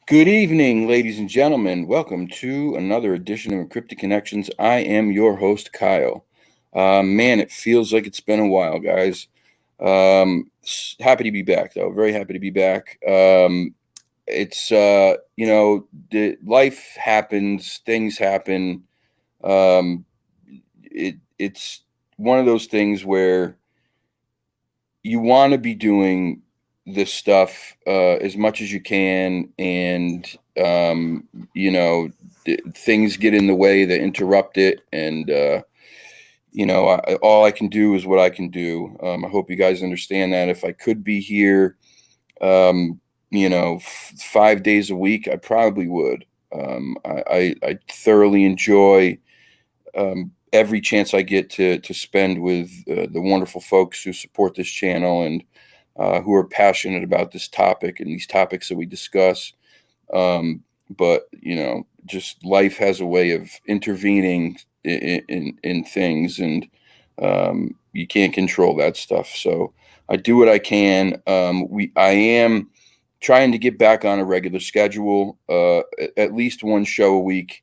Good evening, ladies and gentlemen. Welcome to another edition of Encryptid Connections. I am your host, Kyle. Man, it feels like it's been a while, guys. Happy to be back, though. Very happy to be back. Life happens, things happen. It's one of those things where you want to be doing this stuff as much as you can, and things get in the way that interrupt it, and all I can do is what I can do. I hope you guys understand that. If I could be here 5 days a week, I probably would. I thoroughly enjoy every chance I get to spend with the wonderful folks who support this channel and who are passionate about this topic and these topics that we discuss. But just life has a way of intervening in things, and you can't control that stuff. So I do what I can. I am trying to get back on a regular schedule, at least one show a week.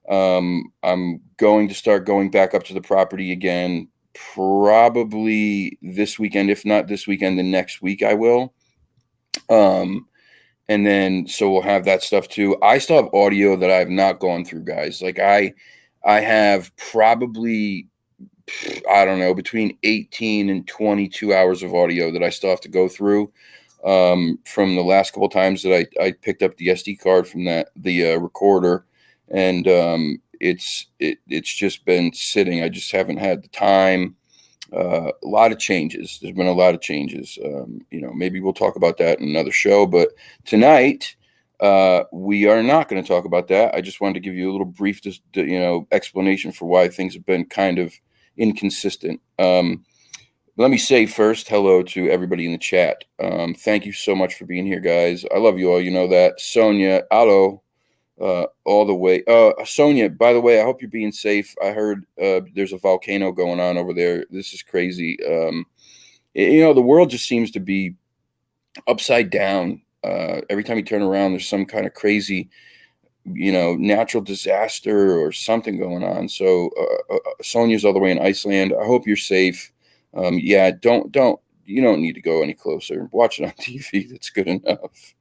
I'm going to start going back up to the property again, probably this weekend. If not this weekend, then next week I will. And then so we'll have that stuff too. I still have audio that I have not gone through, guys. Like I have probably, I don't know, between 18 and 22 hours of audio that I still have to go through from the last couple times that I picked up the SD card from the recorder. And it's just been sitting. I just haven't had the time. A lot of changes. There's been a lot of changes. Maybe we'll talk about that in another show. But tonight, we are not going to talk about that. I just wanted to give you a little brief, explanation for why things have been kind of inconsistent. Let me say first, hello to everybody in the chat. Thank you so much for being here, guys. I love you all. You know that. Sonia, hello. All the way. Sonia, by the way, I hope you're being safe. I heard there's a volcano going on over there. This is crazy. The world just seems to be upside down. Every time you turn around, there's some kind of crazy, natural disaster or something going on. So Sonia's all the way in Iceland. I hope you're safe. You don't need to go any closer. Watch it on TV. That's good enough.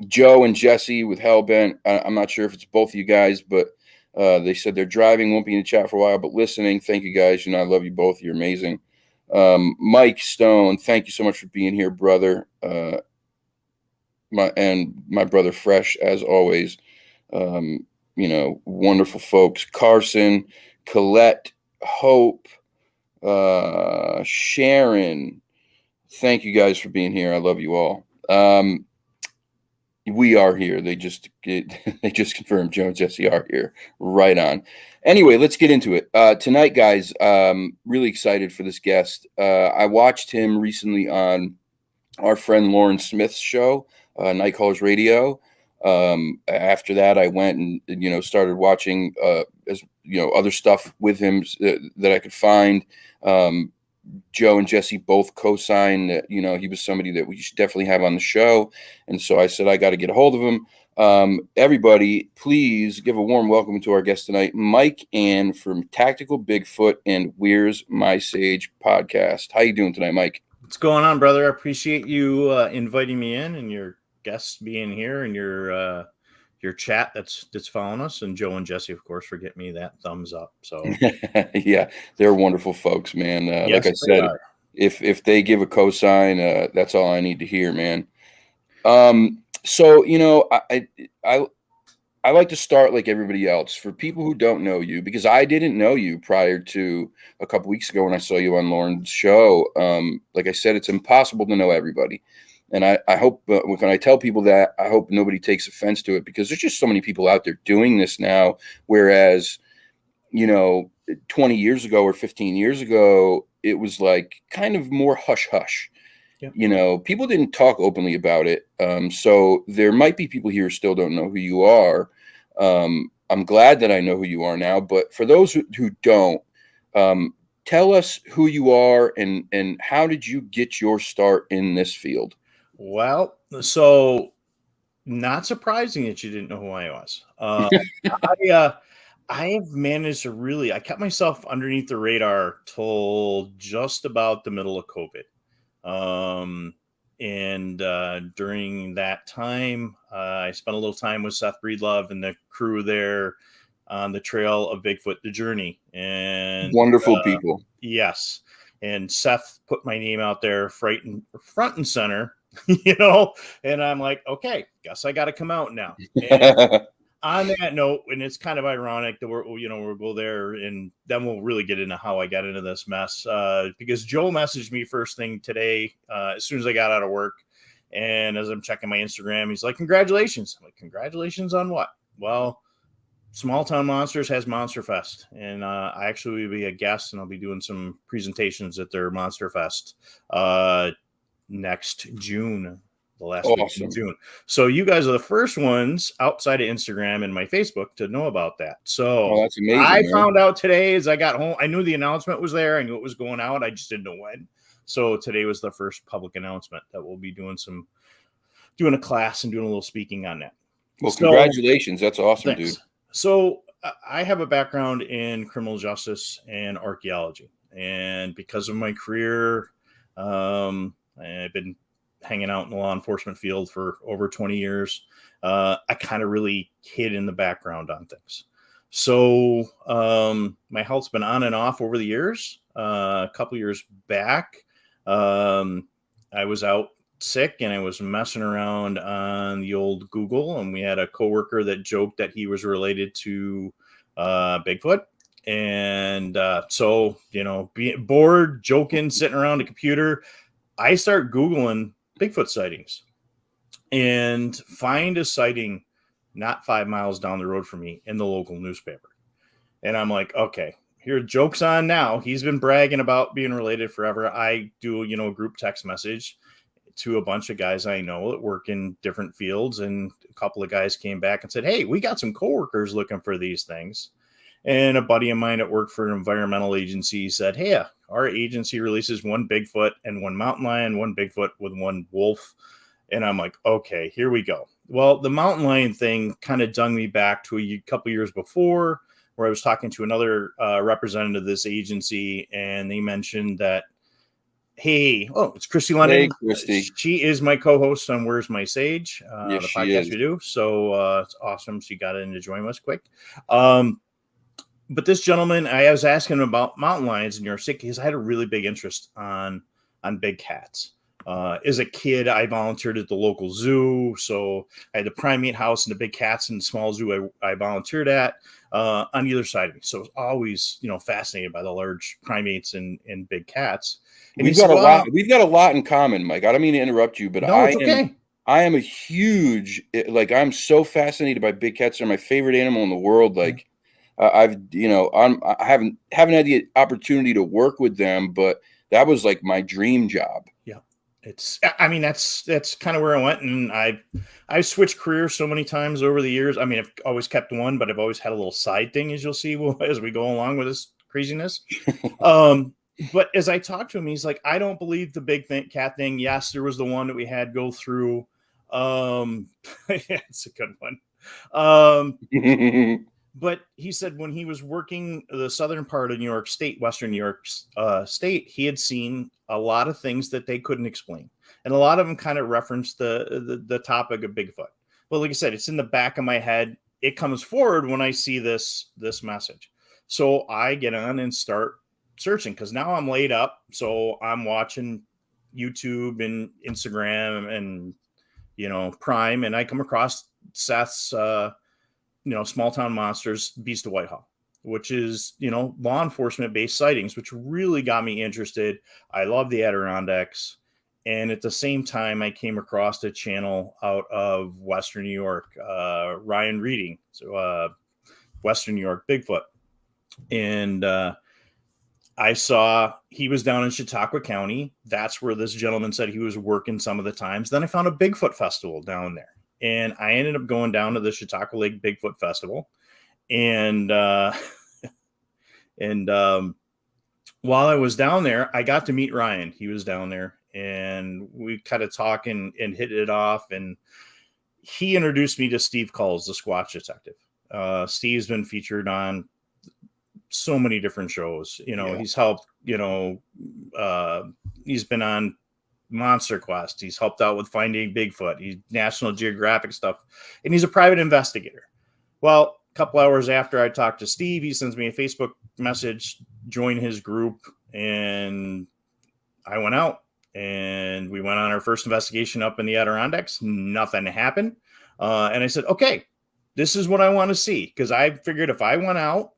Joe and Jesse with Hellbent. I'm not sure if it's both of you guys, but they said they're driving, won't be in the chat for a while, but listening. Thank you guys. I love you both. You're amazing. Mike Stone, thank you so much for being here, brother. My brother Fresh, as always. Wonderful folks. Carson, Colette, Hope, Sharon. Thank you guys for being here. I love you all. We are here. They just confirmed Joe and Jesse are here. Right on. Anyway, let's get into it. Tonight, guys, really excited for this guest. I watched him recently on our friend Lauren Smith's show, Nightcallers Radio. After that, I went and started watching other stuff with him that I could find. Joe and Jesse both co-signed that, he was somebody that we should definitely have on the show. And so I said, I got to get a hold of him. Everybody, please give a warm welcome to our guest tonight, Mike Ann from Tactical Bigfoot and Where's My Sage podcast. How you doing tonight, Mike? What's going on, brother? I appreciate you inviting me in and your guests being here and your chat that's following us, and Joe and Jesse, of course, for getting me that thumbs up. So yeah, they're wonderful folks, man. yes, like I said, if they give a cosign, that's all I need to hear, man. So I like to start like everybody else. For people who don't know you, because I didn't know you prior to a couple weeks ago when I saw you on Lauren's show. Like I said, it's impossible to know everybody. And I hope when I tell people that, I hope nobody takes offense to it, because there's just so many people out there doing this now. Whereas, 20 years ago or 15 years ago, it was like kind of more hush hush. Yep. People didn't talk openly about it. So there might be people here who still don't know who you are. I'm glad that I know who you are now. But for those who don't, tell us who you are and how did you get your start in this field? Well, so not surprising that you didn't know who I was. I have managed to I kept myself underneath the radar till just about the middle of COVID. And during that time, I spent a little time with Seth Breedlove and the crew there on the trail of Bigfoot, the journey. And wonderful people. Yes. And Seth put my name out there front and center, and I'm like, okay, guess I got to come out now. And on that note, and it's kind of ironic that we'll go there and then we'll really get into how I got into this mess, because Joe messaged me first thing today, as soon as I got out of work. And as I'm checking my Instagram, he's like, congratulations. I'm like, congratulations on what? Well, Small Town Monsters has Monster Fest, and I actually will be a guest, and I'll be doing some presentations at their Monster Fest next June, the last week in June. So you guys are the first ones outside of Instagram and my Facebook to know about that. So that's amazing. I found out today as I got home. I knew the announcement was there. I knew it was going out. I just didn't know when. So today was the first public announcement that we'll be doing a class and doing a little speaking on that. Well, congratulations. That's awesome, thanks. Dude. So I have a background in criminal justice and archaeology. And because of my career, I've been hanging out in the law enforcement field for over 20 years. I kind of really hid in the background on things. So my health's been on and off over the years. A couple years back, I was out sick and I was messing around on the old Google, and we had a coworker that joked that he was related to Bigfoot. And so, being bored, joking, sitting around a computer, I start Googling Bigfoot sightings and find a sighting not 5 miles down the road from me in the local newspaper. And I'm like, okay, here, joke's on now. He's been bragging about being related forever. I do, a group text message to a bunch of guys I know that work in different fields. And a couple of guys came back and said, hey, we got some coworkers looking for these things. And a buddy of mine that worked for an environmental agency said, hey, our agency releases one Bigfoot and one mountain lion, one Bigfoot with one wolf. And I'm like, okay, here we go. Well, the mountain lion thing kind of dung me back to a couple years before, where I was talking to another representative of this agency, and they mentioned that, hey, it's Christy London. Hey, Christy. She is my co-host on Where's My Sage, yes, the podcast we do. So it's awesome. She got in to join us quick. But this gentleman, I was asking him about mountain lions in New York City because I had a really big interest on big cats. As a kid, I volunteered at the local zoo. So I had the primate house and the big cats in the small zoo I volunteered at on either side of me. So I was always, fascinated by the large primates and big cats. And we've got a lot in common, Mike. I don't mean to interrupt you, but no, it's okay. I am a huge, I'm so fascinated by big cats. They're my favorite animal in the world. Like, I haven't had the opportunity to work with them, but that was like my dream job. Yeah. That's kind of where I went, and I've switched careers so many times over the years. I mean, I've always kept one, but I've always had a little side thing, as you'll see as we go along with this craziness. but as I talked to him, he's like, I don't believe the big cat thing. Yes, there was the one that we had go through. Yeah, it's a good one. But he said when he was working the southern part of New York State, Western New York State, he had seen a lot of things that they couldn't explain, and a lot of them kind of referenced the topic of Bigfoot. But like I said, it's in the back of my head. It comes forward when I see this message, so I get on and start searching because now I'm laid up, so I'm watching YouTube and Instagram and Prime, and I come across Seth's Small Town Monsters, Beast of Whitehall, which is, law enforcement based sightings, which really got me interested. I love the Adirondacks. And at the same time, I came across a channel out of Western New York, Ryan Reading, so Western New York Bigfoot. And I saw he was down in Chautauqua County. That's where this gentleman said he was working some of the times. Then I found a Bigfoot festival down there. And I ended up going down to the Chautauqua Lake Bigfoot Festival. And while I was down there, I got to meet Ryan. He was down there, and we kind of talked and hit it off. And he introduced me to Steve Culls, the Squatch Detective. Steve's been featured on so many different shows. He's helped, he's been on Monster Quest. He's helped out with Finding Bigfoot. He's National Geographic stuff, and he's a private investigator. Well, a couple hours after I talked to Steve, he sends me a Facebook message, join his group, and I went out and we went on our first investigation up in the Adirondacks. Nothing happened. And I said, okay, this is what I want to see. Because I figured if I went out,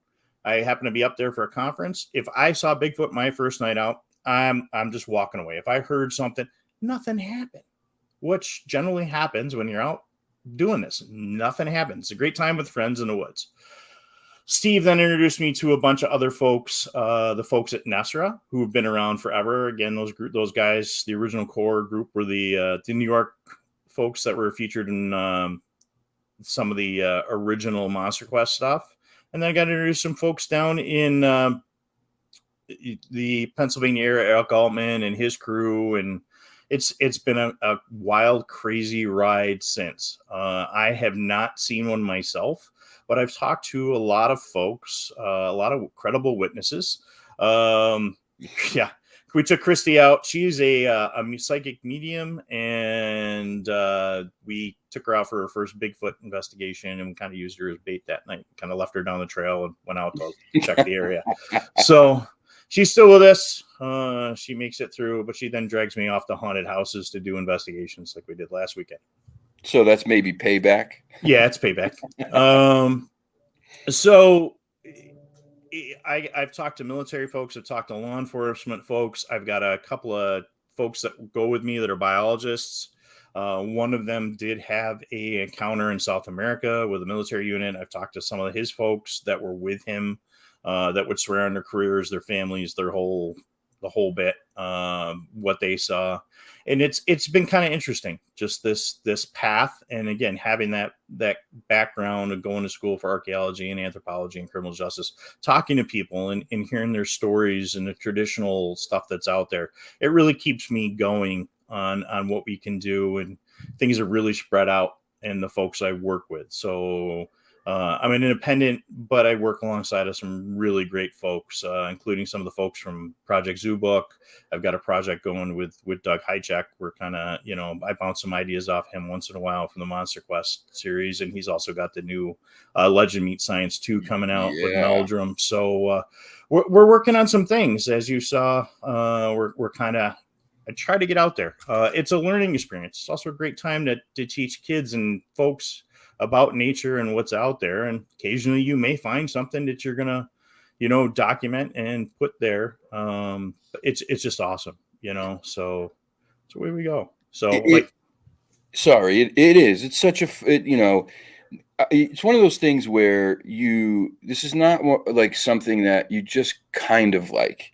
I happened to be up there for a conference. If I saw Bigfoot my first night out, I'm just walking away. If I heard something, nothing happened, which generally happens when you're out doing this. Nothing happens. It's a great time with friends in the woods. Steve then introduced me to a bunch of other folks, the folks at Nesra, who have been around forever. Again, those guys, the original core group, were the New York folks that were featured in some of the original Monster Quest stuff. And then I got to introduce some folks down in the Pennsylvania area, Eric Altman and his crew, and it's been a wild, crazy ride since. I have not seen one myself, but I've talked to a lot of folks, a lot of credible witnesses. Yeah, we took Christy out. She's a psychic medium, and we took her out for her first Bigfoot investigation, and we kind of used her as bait that night. Kind of left her down the trail and went out to check the area. So she's still with us. She makes it through, but she then drags me off to haunted houses to do investigations like we did last weekend. So that's maybe payback. Yeah, it's payback. So I've talked to military folks. I've talked to law enforcement folks. I've got a couple of folks that go with me that are biologists. One of them did have an encounter in South America with a military unit. I've talked to some of his folks that were with him, that would surround their careers, their families, the whole bit, what they saw. And it's been kind of interesting, just this path. And again, having that background of going to school for archaeology and anthropology and criminal justice, talking to people and hearing their stories and the traditional stuff that's out there, it really keeps me going on what we can do. And things are really spread out in the folks I work with. So I'm an independent, but I work alongside of some really great folks, including some of the folks from Project Zoo Book. I've got a project going with Doug Hychek. We're kind of, I bounce some ideas off him once in a while from the Monster Quest series. And he's also got the new Legend Meet Science 2 coming out with Meldrum. So we're working on some things. As you saw, we're kind of, I try to get out there. It's a learning experience. It's also a great time to teach kids and folks about nature and what's out there. And occasionally you may find something that you're going to, document and put there. It's just awesome, so away we go. So it is. It's such it's one of those things where this is not like something that you just kind of like.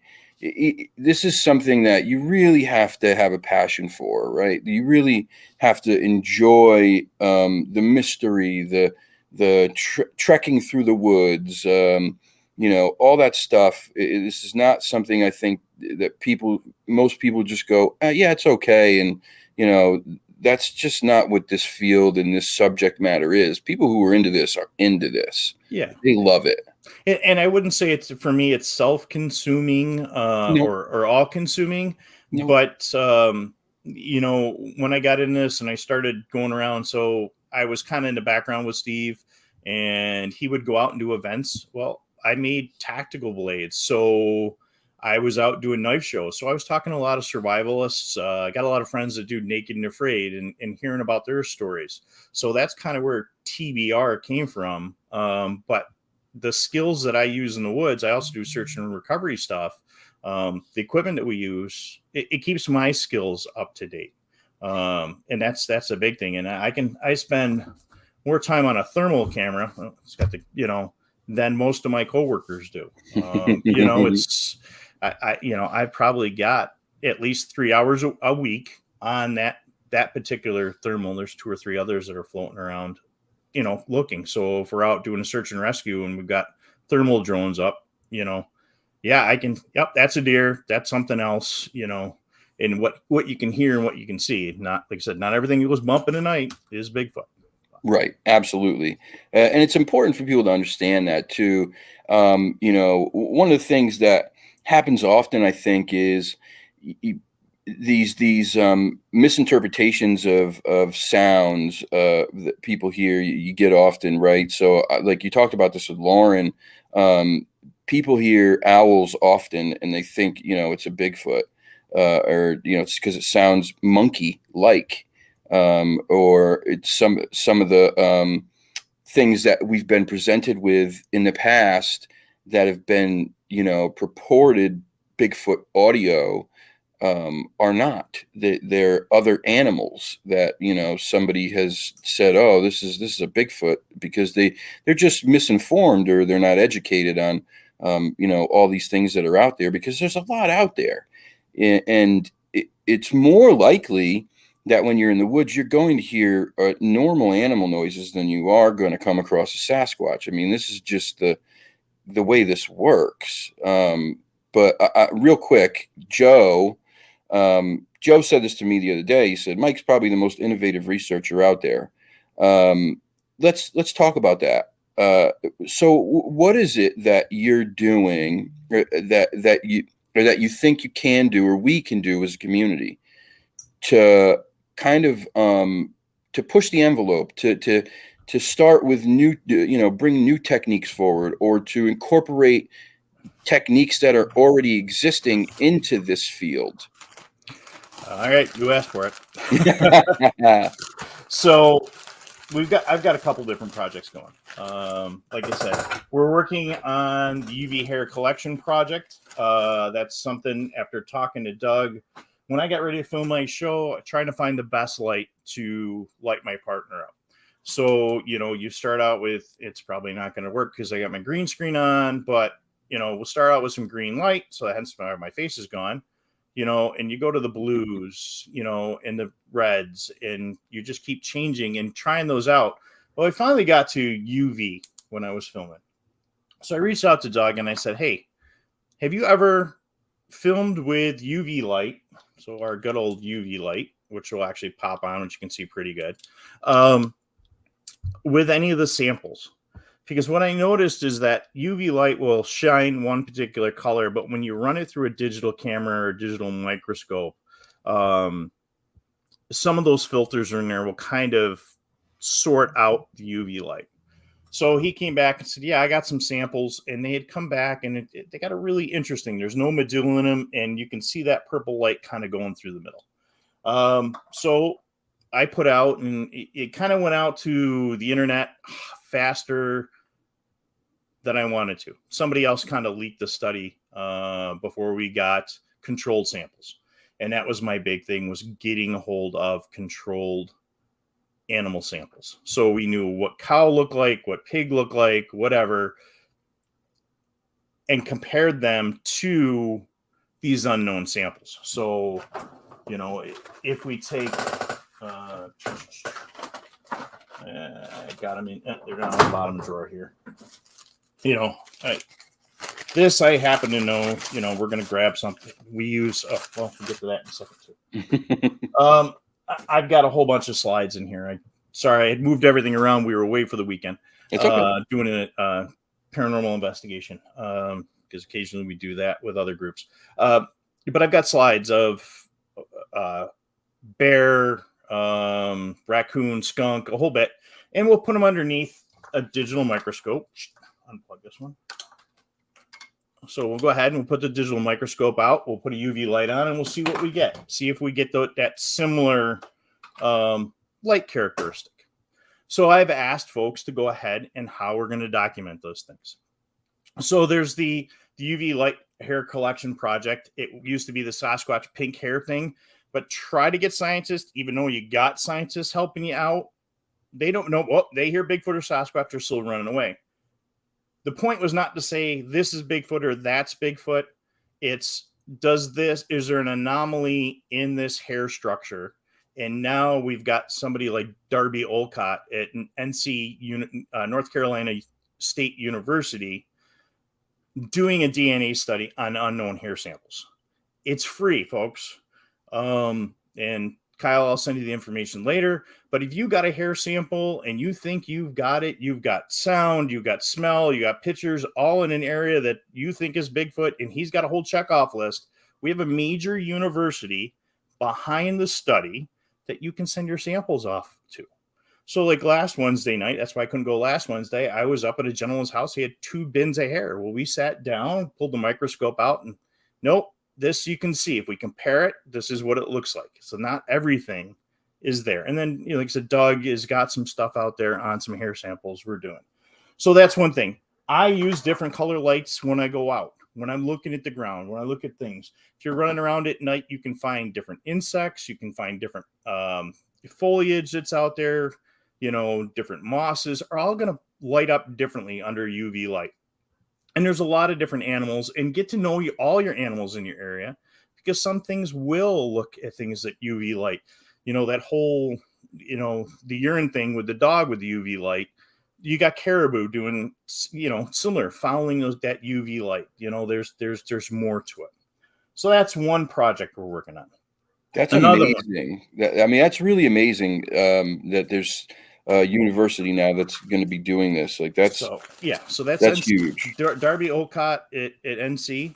This is something that you really have to have a passion for, right? You really have to enjoy the mystery, the trekking through the woods, all that stuff. This is not something I think that most people just go, yeah, it's okay. And, that's just not what this field and this subject matter is. People who are into this are into this. Yeah. They love it. And I wouldn't say for me, it's self-consuming No, or all-consuming, no. but when I got in this and I started going around, so I was kind of in the background with Steve, and he would go out and do events. Well, I made tactical blades, so I was out doing knife shows. So I was talking to a lot of survivalists. I got a lot of friends that do Naked and Afraid, and hearing about their stories. So that's kind of where TBR came from. But the skills that I use in the woods, I also do search and recovery stuff. The equipment that we use, it keeps my skills up to date. And that's a big thing. And I spend more time on a thermal camera. Well, it's got than most of my coworkers do. I've probably got at least 3 hours a week on that particular thermal. There's 2 or 3 others that are floating around, looking. So if we're out doing a search and rescue and we've got thermal drones up, yeah, I can, yep, that's a deer. That's something else, and what you can hear and what you can see. Not, like I said, not everything that goes bumping at night is Bigfoot. Right. Absolutely. And it's important for people to understand that too. One of the things that happens often, I think, is these misinterpretations of sounds that people hear. You get often, right? So, like you talked about this with Lauren, people hear owls often, and they think it's a Bigfoot, or it's because it sounds monkey-like, or it's some of the things that we've been presented with in the past that have been purported Bigfoot audio. Are not. They're other animals that somebody has said, oh, this is a Bigfoot, because they're just misinformed, or they're not educated on all these things that are out there, because there's a lot out there, and it's more likely that when you're in the woods, you're going to hear normal animal noises than you are going to come across a Sasquatch. I mean, this is just the way this works. But real quick, Joe said this to me the other day. He said, Mike's probably the most innovative researcher out there. Let's talk about that. So what is it that you're doing, that you think you can do, or we can do as a community, to kind of to push the envelope, to start with new, bring new techniques forward, or to incorporate techniques that are already existing into this field? All right, you asked for it. So I've got a couple different projects going. Like I said, we're working on the UV hair collection project. That's something, after talking to Doug, when I got ready to film my show, trying to find the best light to light my partner up. So, you start out with, it's probably not going to work because I got my green screen on, but, we'll start out with some green light. So hence my face is gone, and you go to the blues, and the reds, and you just keep changing and trying those out. Well, I finally got to UV when I was filming. So I reached out to Doug and I said, hey, have you ever filmed with UV light? So our good old UV light, which will actually pop on, which you can see pretty good, with any of the samples. Because what I noticed is that UV light will shine one particular color, but when you run it through a digital camera or a digital microscope, some of those filters in there will kind of sort out the UV light. So he came back and said, yeah, I got some samples, and they had come back, and they got a really interesting. There's no medulla in them, and you can see that purple light kind of going through the middle. So I put out, and it kind of went out to the internet faster than I wanted to. Somebody else kind of leaked the study before we got controlled samples. And that was my big thing, was getting a hold of controlled animal samples. So we knew what cow looked like, what pig looked like, whatever, and compared them to these unknown samples. So, if we take, I got them in, they're down in the bottom drawer here. This I happen to know, we're going to grab something. We use, we'll get to that in a second too. I've got a whole bunch of slides in here. Sorry, I had moved everything around. We were away for the weekend. It's okay. Doing a paranormal investigation, because occasionally we do that with other groups. But I've got slides of bear, raccoon, skunk, a whole bit, and we'll put them underneath a digital microscope. Unplug this one. So we'll go ahead and we'll put the digital microscope out. We'll put a UV light on and we'll see what we get. See if we get that similar light characteristic. So I've asked folks to go ahead and how we're going to document those things. So there's the UV light hair collection project. It used to be the Sasquatch pink hair thing, but try to get scientists, even though you got scientists helping you out, they don't know. Well, they hear Bigfoot or Sasquatch, they're still running away. The point was not to say this is Bigfoot or that's Bigfoot. It's, is there an anomaly in this hair structure? And now we've got somebody like Darby Olcott at North Carolina State University doing a DNA study on unknown hair samples. It's free, folks. And Kyle, I'll send you the information later. But if you got a hair sample and you think you've got it, you've got sound, you've got smell, you got pictures, all in an area that you think is Bigfoot, and he's got a whole checkoff list. We have a major university behind the study that you can send your samples off to. So like last Wednesday night, that's why I couldn't go last Wednesday. I was up at a gentleman's house. He had 2 bins of hair. Well, we sat down, pulled the microscope out, and nope. This you can see. If we compare it, this is what it looks like. So not everything is there. And then, like I said, Doug has got some stuff out there on some hair samples we're doing. So that's one thing. I use different color lights when I go out, when I'm looking at the ground, when I look at things. If you're running around at night, you can find different insects. You can find different foliage that's out there. Different mosses are all going to light up differently under UV light. And there's a lot of different animals, and get to know all your animals in your area, because some things will look at things that UV light, that whole, the urine thing with the dog with the UV light. You got caribou doing, similar, following that UV light. There's more to it. So that's one project we're working on. That's amazing. That's really amazing that there's university now that's going to be doing this. Like that's huge. Darby Olcott at NC.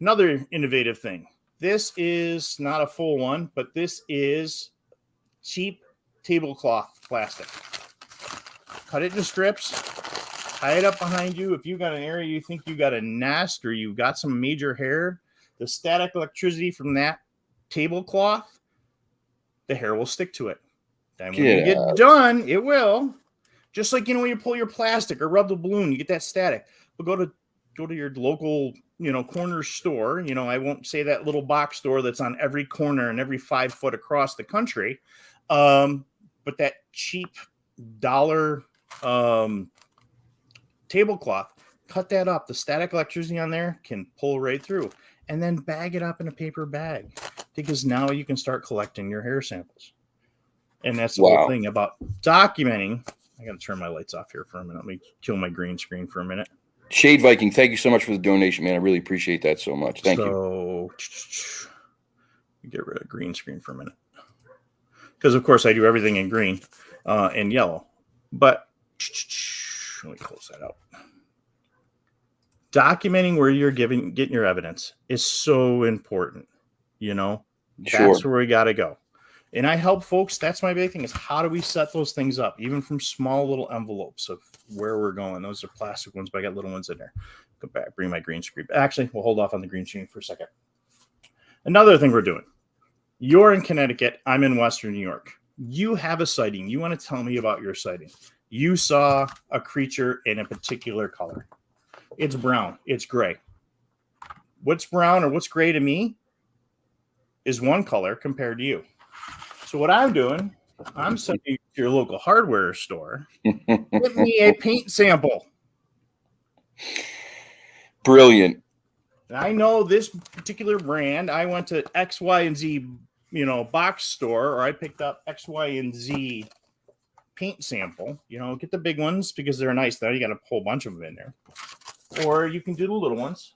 Another innovative thing. This is not a full one, but this is cheap tablecloth plastic. Cut it into strips, tie it up behind you. If you've got an area you think you got a nest or you've got some major hair, the static electricity from that tablecloth, the hair will stick to it. And when you get done, it will. Just like, when you pull your plastic or rub the balloon, you get that static. But go to your local, corner store. I won't say that little box store that's on every corner and every 5 foot across the country. But that cheap dollar tablecloth, cut that up. The static electricity on there can pull right through. And then bag it up in a paper bag. Because now you can start collecting your hair samples. And that's the whole thing about documenting. I got to turn my lights off here for a minute. Let me kill my green screen for a minute. Shade Viking, thank you so much for the donation, man. I really appreciate that so much. Thank you. Get rid of green screen for a minute. Because, of course, I do everything in green and yellow. But let me close that out. Documenting where you're getting your evidence is so important. That's where we got to go. And I help folks. That's my big thing, is how do we set those things up, even from small little envelopes of where we're going. Those are plastic ones, but I got little ones in there. Go back, bring my green screen. Actually, we'll hold off on the green screen for a second. Another thing we're doing. You're in Connecticut. I'm in Western New York. You have a sighting. You want to tell me about your sighting. You saw a creature in a particular color. It's brown. It's gray. What's brown or what's gray to me is one color compared to you. So what I'm doing, I'm sending you to your local hardware store. Get me a paint sample. Brilliant. And I know this particular brand. I went to X, Y, and Z, box store, or I picked up X, Y, and Z paint sample. Get the big ones because they're nice. Though you got a whole bunch of them in there. or you can do the little ones.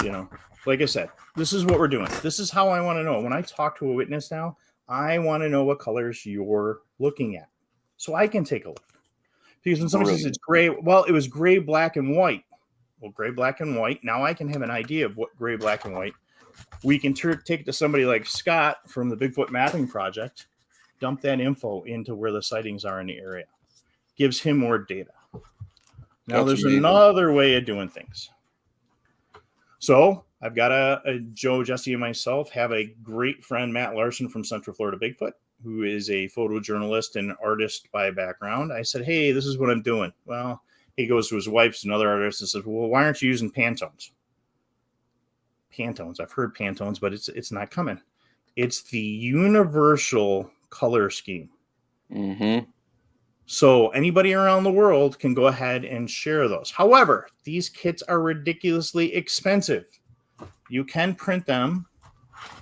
You know, like I said, this is what we're doing. This is how I want to know. When I talk to a witness now, I want to know what colors you're looking at so I can take a look. Because when somebody says it's gray, well, it was gray, black, and white. Well, gray, black, and white. Now I can have an idea of what gray, black, and white. We can take it to somebody like Scott from the Bigfoot Mapping Project, dump that info into where the sightings are in the area. Gives him more data. Now there's another way of doing things. So I've got a Joe, Jesse, and myself have a great friend, Matt Larson from Central Florida Bigfoot, who is a photojournalist and artist by background. I said, hey, this is what I'm doing. Well, he goes to his wife's another artist and says, well, why aren't you using Pantones? Pantones. I've heard Pantones, but it's not coming. It's the universal color scheme. Mm-hmm. So anybody around the world can go ahead and share those. However, these kits are ridiculously expensive. You can print them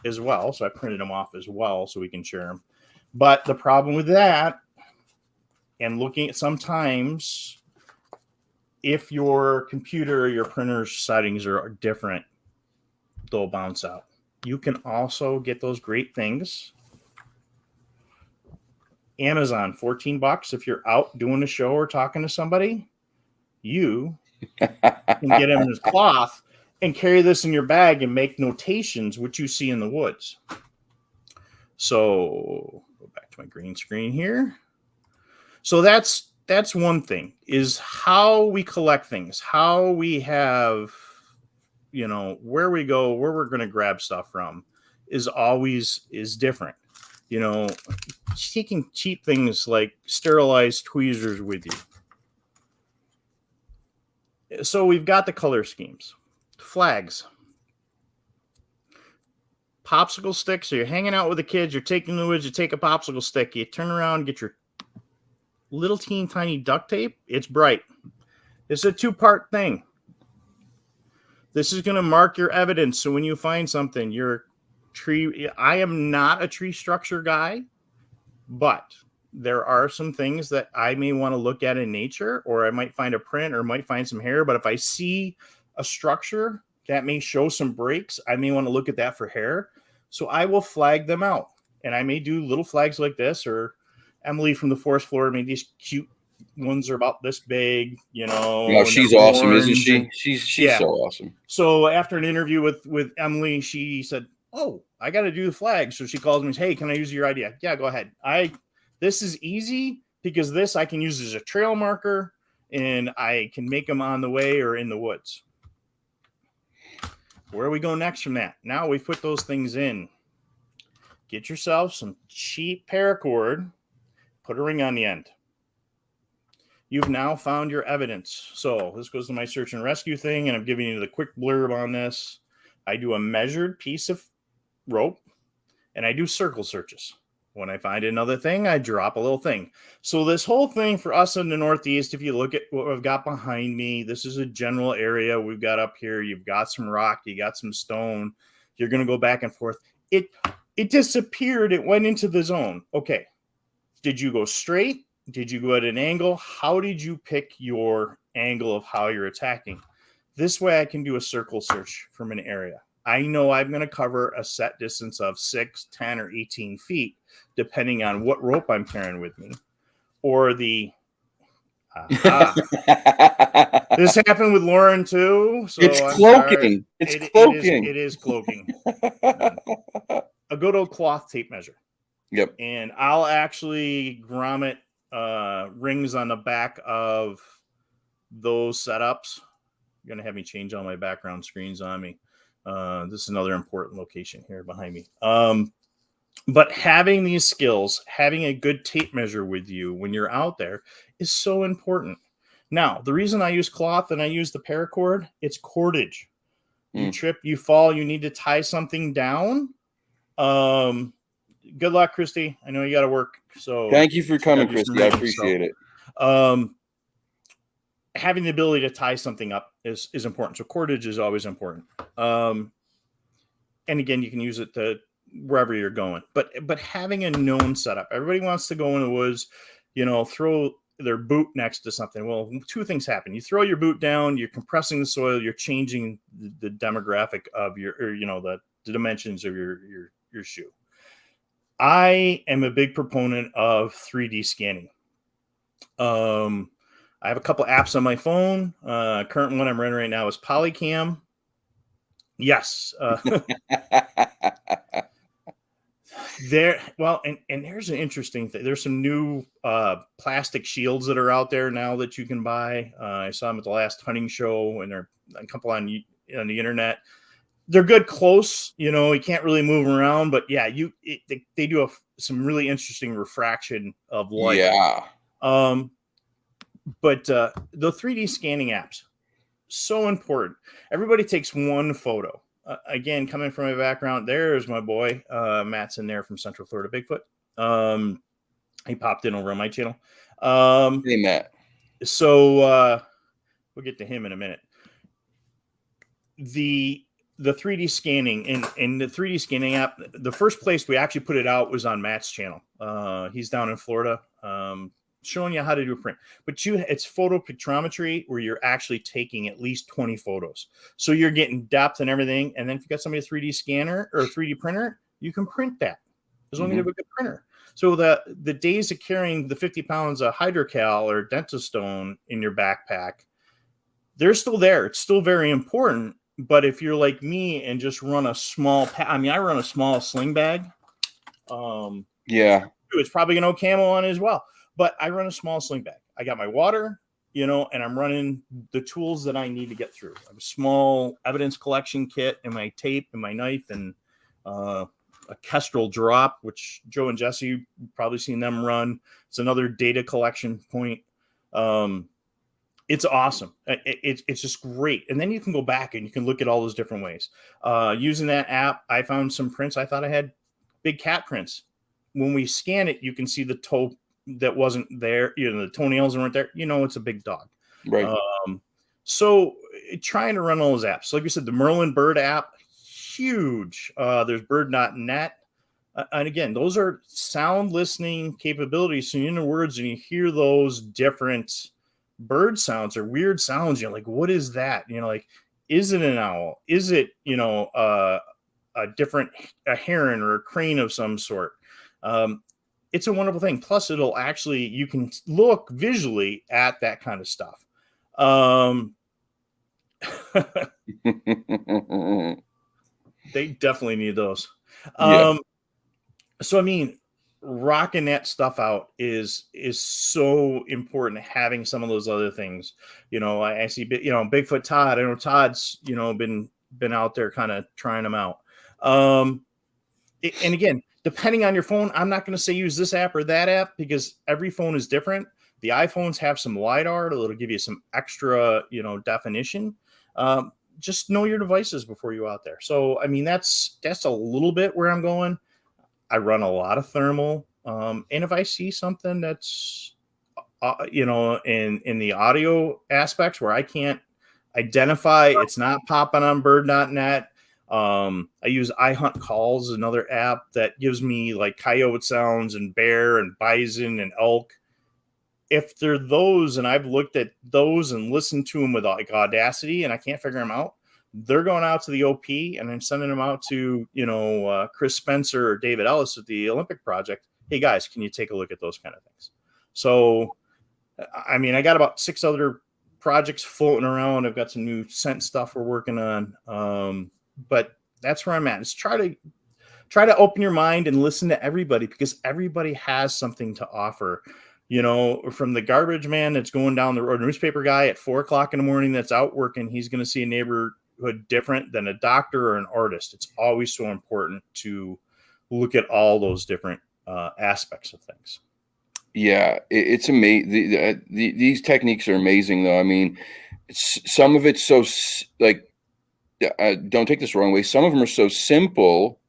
as well. So I printed them off as well so we can share them. But the problem with that, and looking at sometimes, if your computer or your printer's settings are different, they'll bounce out. You can also get those great things. Amazon, $14 if you're out doing a show or talking to somebody. You can get them in cloth and carry this in your bag and make notations, which you see in the woods. So go back to my green screen here. So that's one thing, is how we collect things, how we have, you know, where we go, where we're going to grab stuff from is different. You know, taking cheap things like sterilized tweezers with you. So we've got the color schemes, flags, popsicle sticks. So you're hanging out with the kids, you're taking the woods, you take a popsicle stick, you turn around, get your little tiny duct tape. It's bright. It's a 2-part thing. This is going to mark your evidence. So when you find something, I am not a tree structure guy, but there are some things that I may want to look at in nature, or I might find a print or might find some hair. But if I see a structure that may show some breaks, I may want to look at that for hair. So I will flag them out, and I may do little flags like this, or Emily from the forest floor made these cute ones are about this big, you know. No, she's awesome, isn't she? She's yeah. So awesome. So after an interview with Emily, she said, oh, I got to do the flag. So she calls me and says, hey, can I use your idea? Yeah, go ahead. This is easy because this I can use as a trail marker, and I can make them on the way or in the woods. Where we go next from that? Now we've put those things in. Get yourself some cheap paracord, put a ring on the end. You've now found your evidence. So this goes to my search and rescue thing, and I'm giving you the quick blurb on this. I do a measured piece of rope, and I do circle searches. When I find another thing, I drop a little thing. So this whole thing for us in the Northeast, if you look at what I've got behind me, this is a general area we've got up here. You've got some rock, you got some stone. You're going to go back and forth. It disappeared. It went into the zone. Okay. Did you go straight? Did you go at an angle? How did you pick your angle of how you're attacking? This way I can do a circle search from an area. I know I'm going to cover a set distance of 6, 10, or 18 feet, depending on what rope I'm carrying with me. Or this happened with Lauren too. So it's cloaking. It's cloaking. It is cloaking. A good old cloth tape measure. Yep. And I'll actually grommet rings on the back of those setups. You're going to have me change all my background screens on me. This is another important location here behind me. But having these skills, having a good tape measure with you when you're out there is so important. Now, the reason I use cloth and I use the paracord, it's cordage. You trip, you fall, you need to tie something down. Good luck, Christy. I know you got to work. So thank you for coming, Christy. I appreciate it. Having the ability to tie something up is important. So cordage is always important. And again, you can use it to wherever you're going. But having a known setup. Everybody wants to go in the woods, you know, throw their boot next to something. Well, two things happen. You throw your boot down, you're compressing the soil, you're changing the demographic of your, or, the dimensions of your shoe. I am a big proponent of 3D scanning. I have a couple apps on my phone. Current one I'm running right now is Polycam. Yes. And there's an interesting thing. There's some new plastic shields that are out there now that you can buy. I saw them at the last hunting show, and there are a couple on the internet. They're good close. You can't really move them around, but yeah, they do some really interesting refraction of light. Yeah. But the 3D scanning apps, so important. Everybody takes one photo. Again, coming from my background, there's my boy, Matt's in there from Central Florida Bigfoot. He popped in over on my channel. Hey, Matt. So we'll get to him in a minute. The 3D scanning and the 3D scanning app, the first place we actually put it out was on Matt's channel. He's down in Florida, showing you how to do a print. But it's photopictometry, where you're actually taking at least 20 photos. So you're getting depth and everything. And then if you got somebody a 3D scanner or a 3D printer, you can print that as long as you have a good printer. So the days of carrying the 50 pounds of hydrocal or dentistone in your backpack, they're still there. It's still very important. But if you're like me and just run a small, I run a small sling bag. Yeah. It's probably no camo on it as well. But I run a small sling bag. I got my water, and I'm running the tools that I need to get through. I have a small evidence collection kit and my tape and my knife and a Kestrel drop, which Joe and Jesse, you've probably seen them run. It's another data collection point. It's awesome. It's just great. And then you can go back and you can look at all those different ways. Using that app, I found some prints. I thought I had big cat prints. When we scan it, you can see the toe that wasn't there. The toenails weren't there. It's a big dog. Right. So trying to run all those apps. Like we said, the Merlin Bird app, huge. There's bird.net. And again, those are sound listening capabilities. So you're in the words and you hear those different bird sounds or weird sounds. You're like, what is that? Is it an owl? Is it, a heron or a crane of some sort? It's a wonderful thing. Plus, you can look visually at that kind of stuff. They definitely need those. Yeah. So, rocking that stuff out is so important. Having some of those other things, I see, Bigfoot Todd. I know Todd's, been out there kind of trying them out. And again, depending on your phone, I'm not going to say use this app or that app because every phone is different. The iPhones have some LiDAR that'll give you some extra, definition. Just know your devices before you out there. So, that's a little bit where I'm going. I run a lot of thermal. And if I see something that's, in the audio aspects where I can't identify, it's not popping on bird.net. I use iHunt Calls, another app that gives me like coyote sounds and bear and bison and elk. If they're those, and I've looked at those and listened to them with like Audacity and I can't figure them out, they're going out to the OP and then sending them out to, Chris Spencer or David Ellis at the Olympic Project. Hey guys, can you take a look at those kind of things? So, I got about 6 other projects floating around. I've got some new scent stuff we're working on. But that's where I'm at. Is try to open your mind and listen to everybody because everybody has something to offer. From the garbage man that's going down the road, newspaper guy at 4:00 in the morning that's out working, he's going to see a neighborhood different than a doctor or an artist. It's always so important to look at all those different aspects of things. Yeah, it's amazing. These techniques are amazing, though. Some of it's so like. Don't take this the wrong way. Some of them are so simple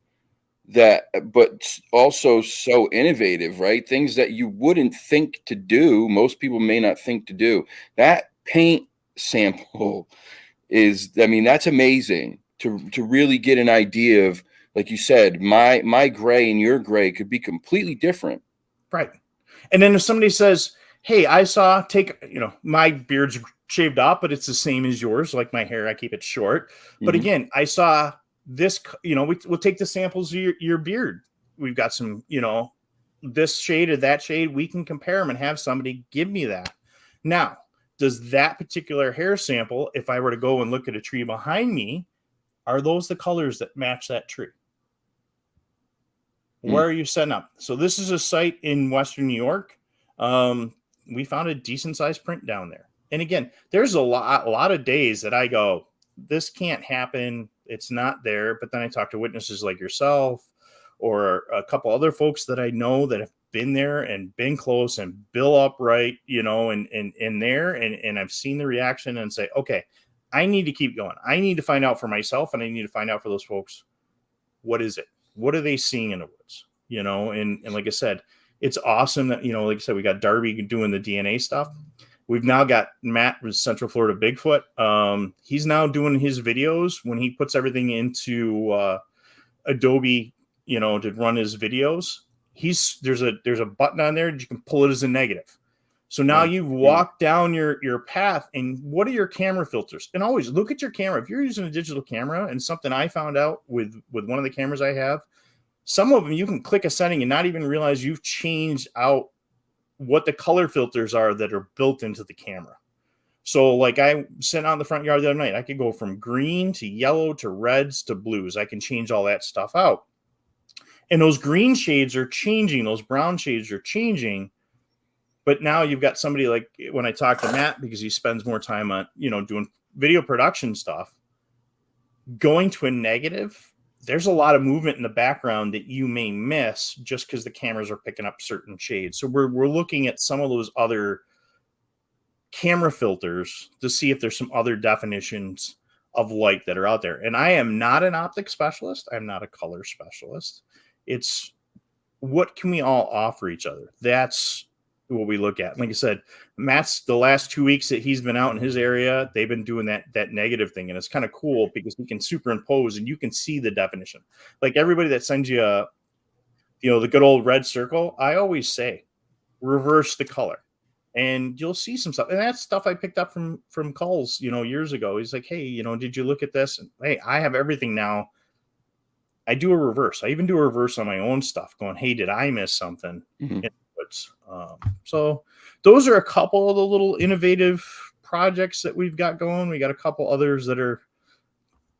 but also so innovative, right? Things that you wouldn't think to do. Most people may not think to do. That paint sample is, that's amazing to really get an idea of, like you said, my gray and your gray could be completely different. Right. And then if somebody says, hey, I saw, my beard's shaved off, but it's the same as yours. Like my hair, I keep it short. But Hmm. again, I saw this, we'll take the samples of your beard. We've got some, this shade or that shade. We can compare them and have somebody give me that. Now, does that particular hair sample, if I were to go and look at a tree behind me, are those the colors that match that tree? Mm. Where are you setting up? So this is a site in Western New York. We found a decent sized print down there. And again, there's a lot of days that I go, this can't happen. It's not there. But then I talk to witnesses like yourself or a couple other folks that I know that have been there and been close and bill upright, and there. And I've seen the reaction and say, okay, I need to keep going. I need to find out for myself and I need to find out for those folks. What is it? What are they seeing in the woods? And like I said, it's awesome that, like I said, we got Darby doing the DNA stuff. We've now got Matt with Central Florida Bigfoot. He's now doing his videos when he puts everything into Adobe, to run his videos. There's a button on there that you can pull it as a negative. So now you've walked down your path, and what are your camera filters? And always look at your camera. If you're using a digital camera, and something I found out with one of the cameras I have, some of them you can click a setting and not even realize you've changed out what the color filters are that are built into the camera. So like I sat out in the front yard the other night, I could go from green to yellow to reds to blues. I can change all that stuff out. And those green shades are changing, those brown shades are changing. But now you've got somebody like when I talk to Matt, because he spends more time on, doing video production stuff, going to a negative, there's a lot of movement in the background that you may miss just because the cameras are picking up certain shades. So we're looking at some of those other camera filters to see if there's some other definitions of light that are out there. And I am not an optic specialist. I'm not a color specialist. It's what can we all offer each other? That's what we look at. Like I said, Matt's the last 2 weeks that he's been out in his area, they've been doing that negative thing. And it's kind of cool because he can superimpose and you can see the definition. Like everybody that sends you the good old red circle, I always say, reverse the color. And you'll see some stuff. And that's stuff I picked up from Coles, years ago. He's like, hey, did you look at this? And hey, I have everything now. I do a reverse. I even do a reverse on my own stuff going, hey, did I miss something? Mm-hmm. So those are a couple of the little innovative projects that we've got going. We got a couple others that are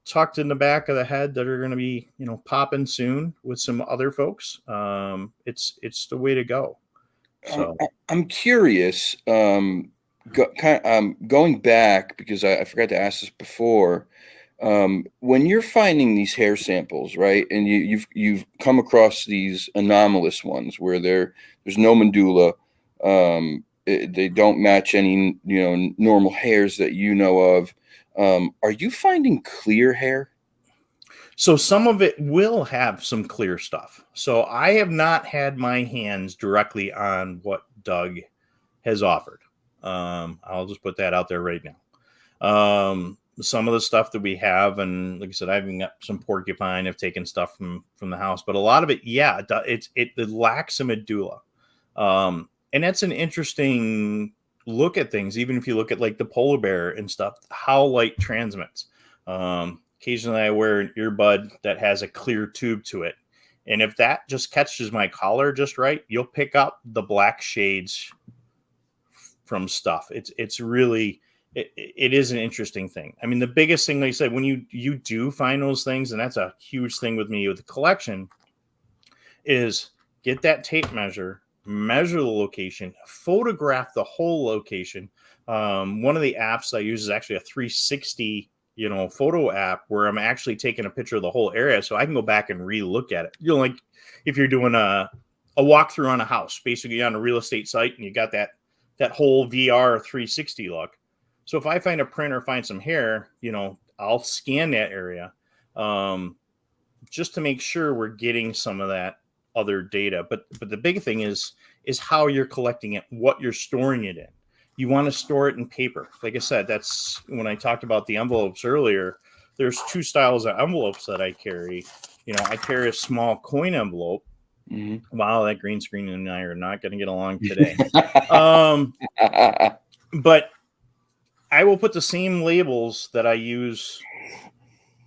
tucked in the back of the head that are going to be, popping soon with some other folks. It's the way to go. So I'm curious, going back, because I forgot to ask this before. When you're finding these hair samples, right, and you've come across these anomalous ones where there's no medulla, they don't match any normal hairs that you know of. Are you finding clear hair? So some of it will have some clear stuff. So I have not had my hands directly on what Doug has offered. I'll just put that out there right now. Some of the stuff that we have, and like I said, I've even got some porcupine. I've taken stuff from the house, but a lot of it, yeah, it lacks a medulla. And that's an interesting look at things. Even if you look at like the polar bear and stuff, how light transmits. Occasionally I wear an earbud that has a clear tube to it. And if that just catches my collar just right, you'll pick up the black shades from stuff. It's really, it is an interesting thing. I mean, the biggest thing, like I said, when you do find those things, and that's a huge thing with me with the collection, is get that tape measure the location, photograph the whole location. One of the apps I use is actually a 360 photo app where I'm actually taking a picture of the whole area so I can go back and re-look at it. Like if you're doing a walkthrough on a house, basically on a real estate site, and you got that whole VR 360 look. So if I find a print or find some hair, I'll scan that area just to make sure we're getting some of that other data. But the big thing is how you're collecting it, what you're storing it in. You want to store it in paper. Like I said, that's when I talked about the envelopes earlier. There's two styles of envelopes that I carry. I carry a small coin envelope, Mm-hmm. Wow, that green screen and I are not going to get along today. But I will put the same labels that I use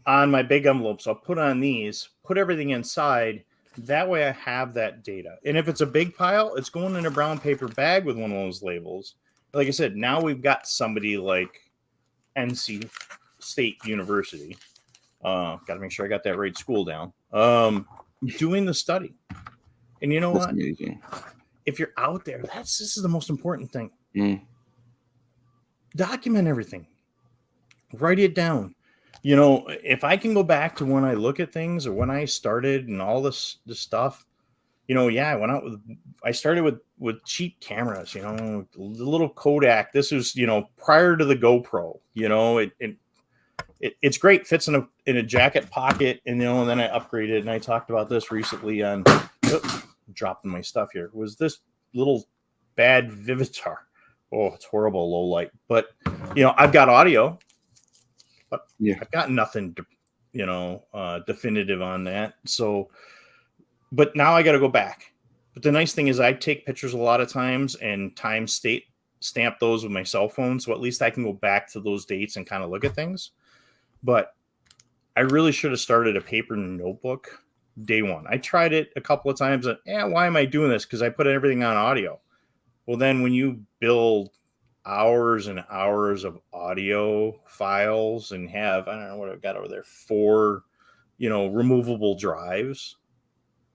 on my big envelopes. I'll put on these, put everything inside. That way I have that data. And if it's a big pile, it's going in a brown paper bag with one of those labels. Like I said, now we've got somebody like NC State University. Got to make sure I got that right school down. Doing the study. And you know That's what? amazing. If you're out there, this is the most important thing. Mm. Document everything. Write it down. You know, if I can go back to when I look at things or when I started and all this stuff, you know, yeah, I started with cheap cameras, you know, the little Kodak. This was, you know, prior to the GoPro. You know, it's great, fits in a jacket pocket, and you know, and then I upgraded, and I talked about this recently on dropping my stuff here. Was this little bad Vivitar? Oh, it's horrible, low light. But you know, I've got audio, but Yeah. I've got nothing to, you know, definitive on that. So, but now I got to go back. But the nice thing is, I take pictures a lot of times and stamp those with my cell phone, so at least I can go back to those dates and kind of look at things. But I really should have started a paper notebook day one. I tried it a couple of times and why am I doing this? Because I put everything on audio. Well, then when you build hours and hours of audio files and have, I don't know what I've got over there, 4, you know, removable drives,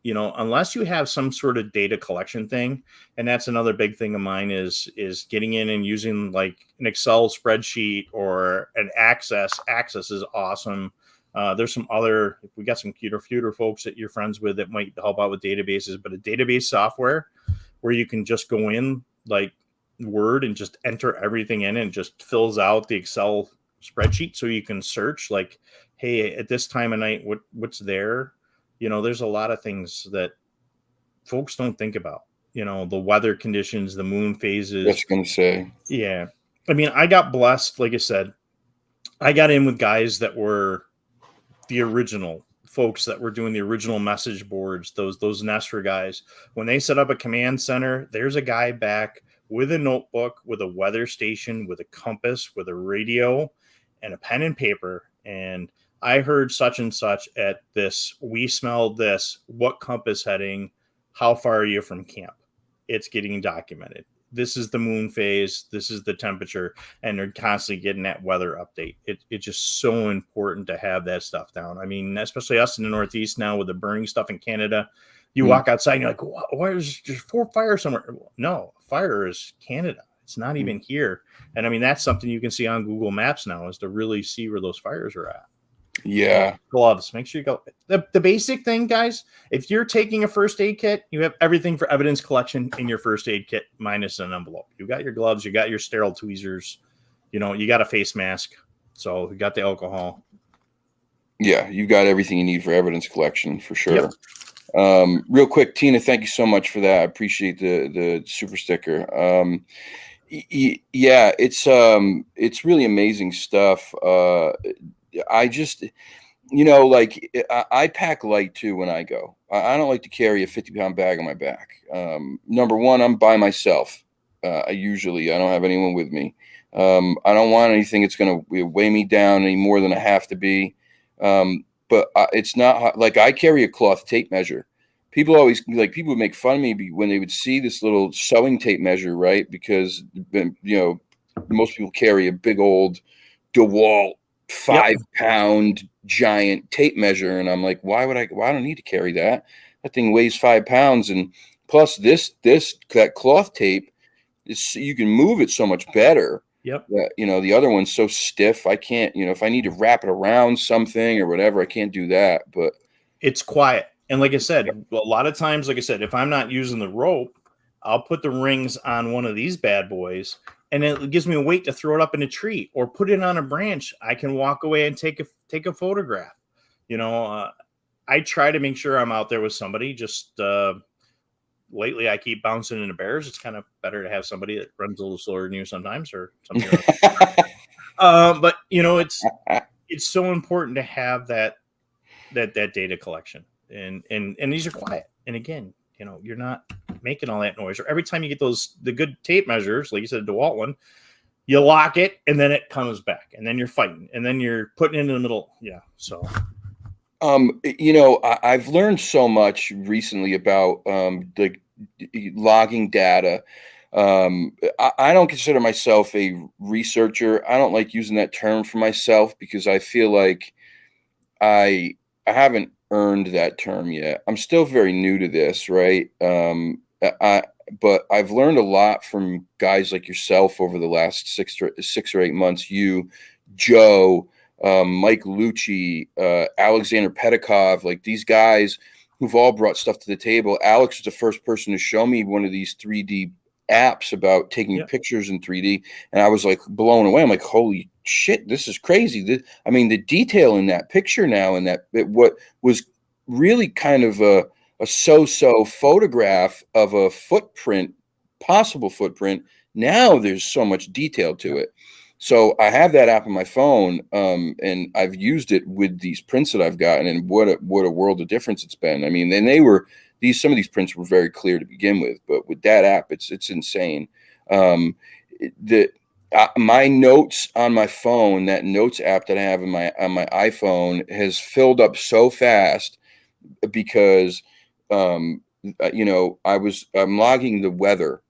you know, unless you have some sort of data collection thing, and that's another big thing of mine is getting in and using like an Excel spreadsheet or an Access. Access is awesome. There's some other, if we got some computer folks that you're friends with that might help out with databases, but a database software where you can just go in like Word and just enter everything in and just fills out the Excel spreadsheet so you can search like, hey, at this time of night, what's there? You know, there's a lot of things that folks don't think about. You know, the weather conditions, the moon phases. That's going to say. Yeah. I mean, I got blessed. Like I said, I got in with guys that were the original folks that were doing the original message boards, those Nestor guys. When they set up a command center, there's a guy back with a notebook, with a weather station, with a compass, with a radio, and a pen and paper. And I heard such and such at this. We smelled this. What compass heading? How far are you from camp? It's getting documented. This is the moon phase. This is the temperature. And they're constantly getting that weather update. It's just so important to have that stuff down. I mean, especially us in the Northeast now with the burning stuff in Canada. You walk outside and you're like, why is there 4 fires somewhere? No, fire is Canada. It's not even here. And I mean, that's something you can see on Google Maps now is to really see where those fires are at. Yeah. Gloves. Make sure you go. The basic thing, guys, if you're taking a first aid kit, you have everything for evidence collection in your first aid kit minus an envelope. You got your gloves, you got your sterile tweezers, you know, you got a face mask. So you got the alcohol. Yeah, you got everything you need for evidence collection for sure. Yep. Real quick, Tina, thank you so much for that. I appreciate the super sticker. Yeah, it's really amazing stuff. I just, you know, like I pack light too when I go. I don't like to carry a 50-pound bag on my back. Number one, I'm by myself. I don't have anyone with me. I don't want anything that's going to weigh me down any more than I have to be. But it's not like I carry a cloth tape measure. People would make fun of me when they would see this little sewing tape measure, right? Because, you know, most people carry a big old DeWalt 5-pound giant tape measure. And I'm like, why don't I need to carry that? That thing weighs 5 pounds. And plus that cloth tape you can move it so much better. Yep. You know, the other one's so stiff. I can't, you know, if I need to wrap it around something or whatever, I can't do that. But it's quiet. And like I said, a lot of times, like I said, if I'm not using the rope, I'll put the rings on one of these bad boys and it gives me a weight to throw it up in a tree or put it on a branch. I can walk away and take a photograph. You know, I try to make sure I'm out there with somebody. Just lately, I keep bouncing into bears. It's kind of better to have somebody that runs a little slower than you sometimes or something. But you know, it's so important to have that data collection. And these are quiet. And again, you're not making all that noise. Or every time you get the good tape measures, like you said, DeWalt one, you lock it and then it comes back and then you're fighting and then you're putting it in the middle. Yeah. So, I've learned so much recently about like logging data. I don't consider myself a researcher. I don't like using that term for myself because I feel like I haven't earned that term yet. I'm still very new to this, right? But I've learned a lot from guys like yourself over the last 6 or 8 months. You, Joe, Mike Lucci, Alexander Pedikov, like these guys who've all brought stuff to the table. Alex was the first person to show me one of these 3D apps about taking pictures in 3D, and I was like blown away. I'm like, holy shit, this is crazy. I mean, the detail in that picture now, and what was really kind of a so-so photograph of a possible footprint. Now there's so much detail to it. So I have that app on my phone, and I've used it with these prints that I've gotten, and what a world of difference it's been. I mean, and some of these prints were very clear to begin with, but with that app, it's insane. My notes on my phone, that notes app that I have on my iPhone, has filled up so fast because I'm logging the weather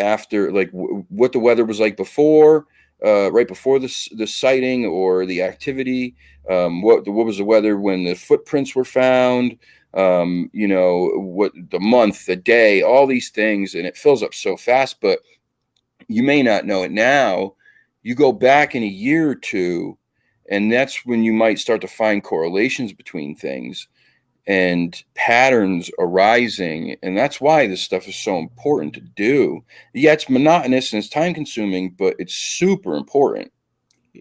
after, like what the weather was like before, right before the sighting or the activity. What was the weather when the footprints were found? What the month, the day, all these things, and it fills up so fast. But you may not know it now. You go back in a year or two, and that's when you might start to find correlations between things and patterns arising. And that's why this stuff is so important to do. Yeah, it's monotonous and it's time consuming, but it's super important.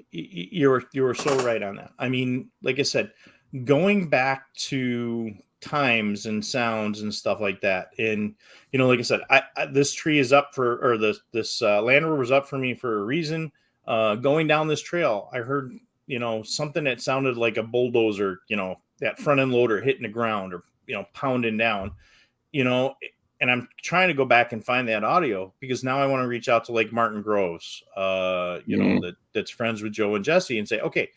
You were so right on that. I mean, like I said, going back to times and sounds and stuff like that. And, like I said, this tree is up or this Land Rover was up for me for a reason. Going down this trail, I heard, something that sounded like a bulldozer, that front end loader hitting the ground or, pounding down, and I'm trying to go back and find that audio because now I want to reach out to like Martin Groves, that's friends with Joe and Jesse, and say, okay,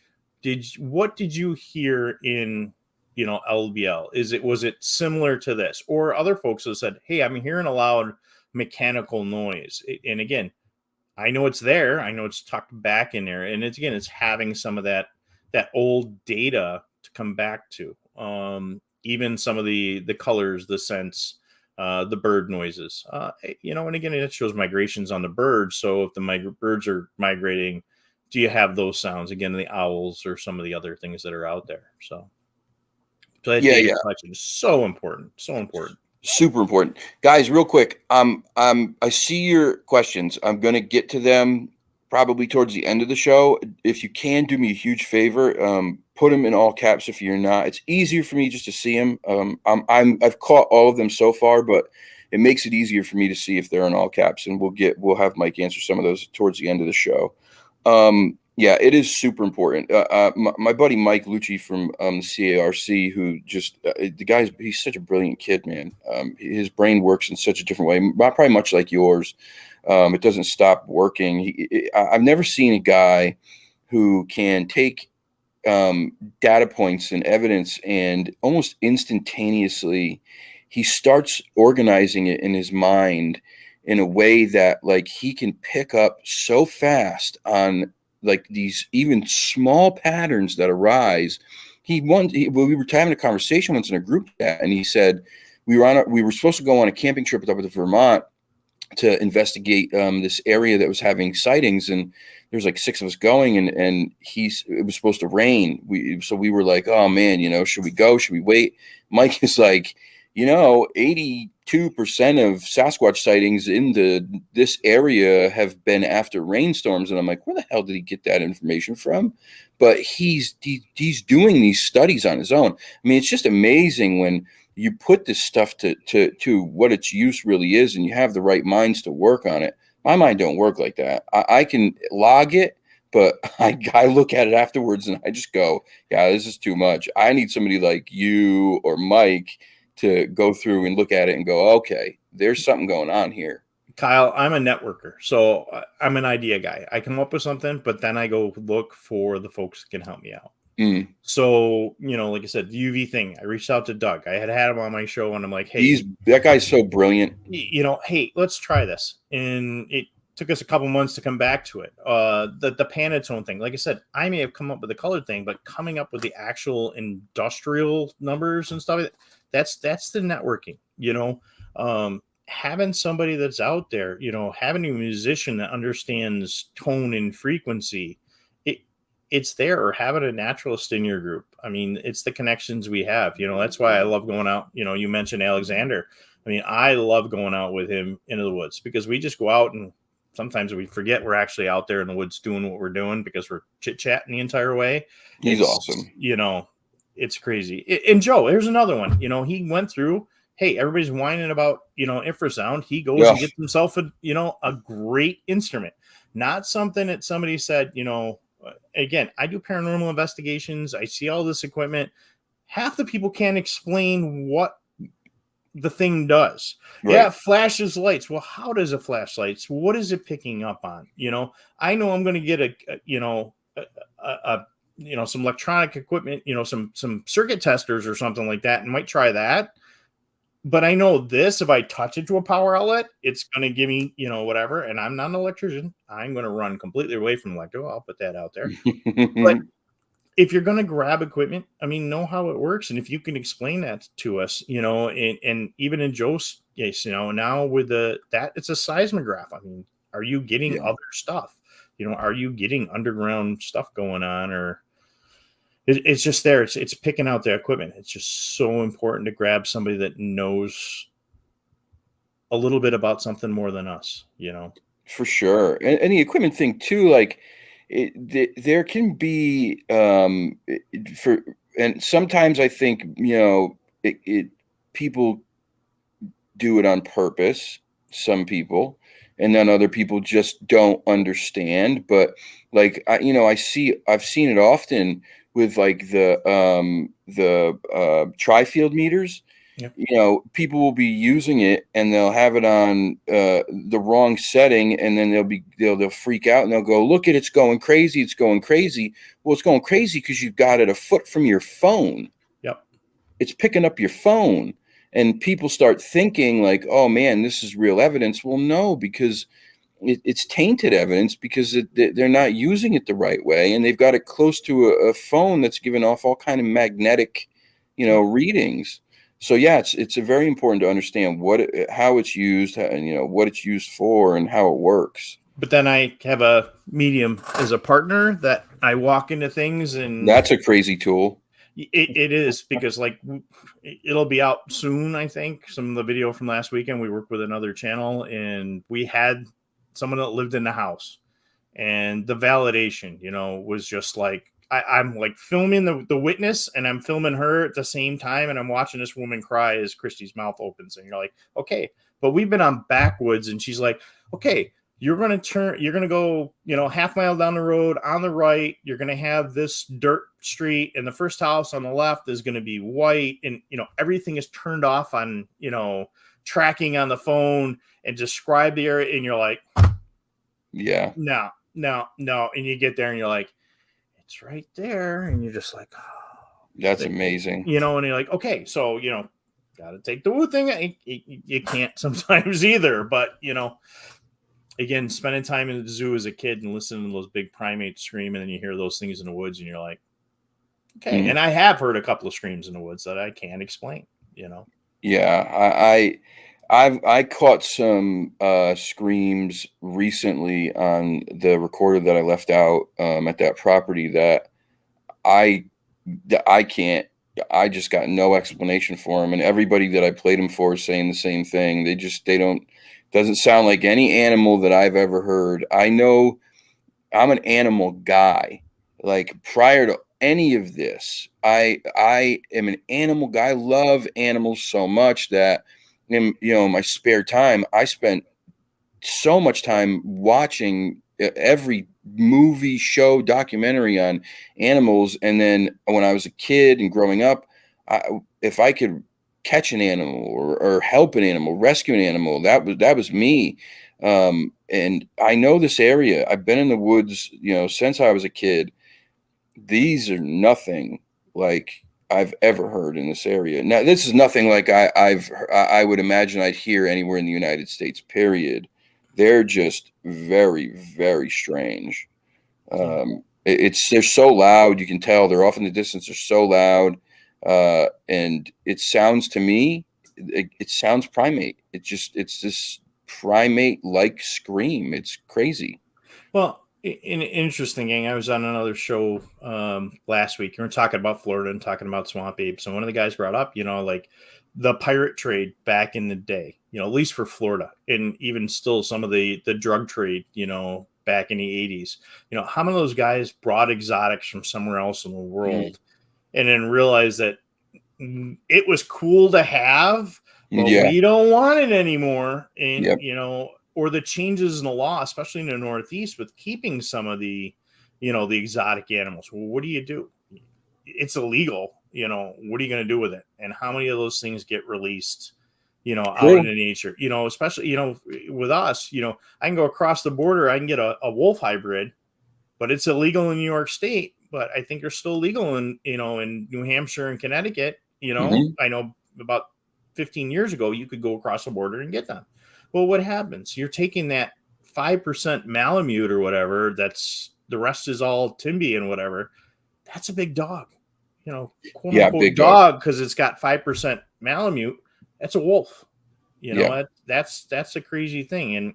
what did you hear in, LBL? Was it similar to this? Or other folks have said, hey, I'm hearing a loud mechanical noise. And again, I know it's there. I know it's tucked back in there. And it's having some of that old data to come back to. Even some of the colors, the scents, the bird noises, and again, it shows migrations on the birds. So if the birds are migrating, do you have those sounds again, the owls or some of the other things that are out there? So that data collection is so important, super important, guys. Real quick, I see your questions. I'm going to get to them probably towards the end of the show. If you can do me a huge favor, put them in all caps. If you're not, it's easier for me just to see them. I've caught all of them so far, but it makes it easier for me to see if they're in all caps, and we'll have Mike answer some of those towards the end of the show. Yeah, it is super important. My buddy Mike Lucci from the CARC, who just the guy's, he's such a brilliant kid, man. His brain works in such a different way, probably much like yours. It doesn't stop working. I've never seen a guy who can take data points and evidence and almost instantaneously he starts organizing it in his mind in a way that like he can pick up so fast on like these even small patterns that arise. We were having a conversation once in a group chat, and he said we were supposed to go on a camping trip up to Vermont to investigate this area that was having sightings, and there's like 6 of us going, and it was supposed to rain. So we were like, oh man, should we go? Should we wait? Mike is like, 82% of Sasquatch sightings in this area have been after rainstorms. And I'm like, where the hell did he get that information from? But he's doing these studies on his own. I mean, it's just amazing when you put this stuff to what its use really is, and you have the right minds to work on it. My mind don't work like that. I can log it, but I look at it afterwards and I just go, yeah, this is too much. I need somebody like you or Mike to go through and look at it and go, okay, there's something going on here. Kyle, I'm a networker, so I'm an idea guy. I come up with something, but then I go look for the folks that can help me out. Mm. So, like I said, the UV thing, I reached out to Doug. I had him on my show, and I'm like, hey, That guy's so brilliant. Hey, let's try this. And it took us a couple months to come back to it. The Pantone thing, like I said, I may have come up with the color thing, but coming up with the actual industrial numbers and stuff, that's the networking, having somebody that's out there, having a musician that understands tone and frequency, it's there, or having a naturalist in your group. I mean, it's the connections we have. That's why I love going out. You mentioned Alexander. I mean, I love going out with him into the woods, because we just go out and sometimes we forget we're actually out there in the woods doing what we're doing because we're chit-chatting the entire way. He's awesome. It's crazy. And Joe, here's another one. He went through, hey, everybody's whining about, infrasound. He goes and gets himself a great instrument, not something that somebody said, again, I do paranormal investigations. I see all this equipment. Half the people can't explain what the thing does. Right. Yeah, it flashes lights. Well, how does it flash lights? What is it picking up on? I know I'm going to get some electronic equipment, some circuit testers or something like that, and might try that. But I know this, if I touch it to a power outlet, it's going to give me, whatever. And I'm not an electrician. I'm going to run completely away from electrical. I'll put that out there. But if you're going to grab equipment, I mean, know how it works. And if you can explain that to us, and even in Joe's case, now with it's a seismograph. I mean, are you getting other stuff? Are you getting underground stuff going on, or it's just there? It's picking out the equipment. It's just so important to grab somebody that knows a little bit about something more than us, For sure. And the equipment thing too, like there can be and sometimes I think, people do it on purpose, some people, and then other people just don't understand. But like, I've seen it often with like the tri-field meters. Yep. People will be using it and they'll have it on the wrong setting, and then they'll freak out and they'll go, look at it's going crazy. It's going crazy. Well, it's going crazy because you've got it a foot from your phone. Yep. It's picking up your phone, and people start thinking like, oh man, this is real evidence. Well, no, because it's tainted evidence, because they're not using it the right way, and they've got it close to a phone that's giving off all kind of magnetic, readings. So yeah, it's very important to understand how it's used, and what it's used for and how it works. But then I have a medium as a partner that I walk into things, and that's a crazy tool. It is, because like it'll be out soon. I think some of the video from last weekend, we worked with another channel, and we had someone that lived in the house, and the validation, was just like, I'm like filming the witness, and I'm filming her at the same time, and I'm watching this woman cry as Christy's mouth opens, and you're like, okay, but we've been on backwoods, and she's like, okay, you're going to go, half mile down the road on the right, you're going to have this dirt street, and the first house on the left is going to be white, and everything is turned off on tracking on the phone, and describe the area, and you're like, yeah, no, and you get there and you're like, it's right there, and you're just like, oh, that's amazing, and you're like, okay, so got to take the woo thing. You can't sometimes either, but again, spending time in the zoo as a kid and listening to those big primates scream, and then you hear those things in the woods, and you're like, okay. And I have heard a couple of screams in the woods that I can't explain. Yeah, I caught some screams recently on the recorder that I left out at that property that I can't. I just got no explanation for them, and everybody that I played them for is saying the same thing. They don't. Doesn't sound like any animal that I've ever heard. I know I'm an animal guy. Like prior to any of this, I am an animal guy. I love animals so much that in my spare time, I spent so much time watching every movie, show, documentary on animals. And then when I was a kid and growing up, if I could catch an animal or help an animal, rescue an animal. That was me. And I know this area. I've been in the woods, since I was a kid. These are nothing like I've ever heard in this area. Now, this is nothing like I would imagine I'd hear anywhere in the United States, period. They're just very, very strange. They're so loud. You can tell they're off in the distance. They're so loud. And it sounds to me, it sounds primate. It's this primate-like scream. It's crazy. Well, interesting, gang. I was on another show last week. We were talking about Florida and talking about swamp apes, and one of the guys brought up, like the pirate trade back in the day. At least for Florida, and even still some of the drug trade. Back in the 80s. How many of those guys brought exotics from somewhere else in the world, and then realized that it was cool to have, but we don't want it anymore, and or the changes in the law, especially in the Northeast, with keeping some of the, the exotic animals. Well, what do you do? It's illegal. What are you going to do with it? And how many of those things get released, out into nature? Especially, with us, I can go across the border. I can get a wolf hybrid, but it's illegal in New York State. But I think they're still legal in, in New Hampshire and Connecticut. I know about 15 years ago, you could go across the border and get them. Well, what happens? You're taking that 5% Malamute or whatever. That's the rest is all Timby and whatever. That's a big dog, quote unquote big dog, because it's got 5% Malamute. That's a wolf. That's a crazy thing. And,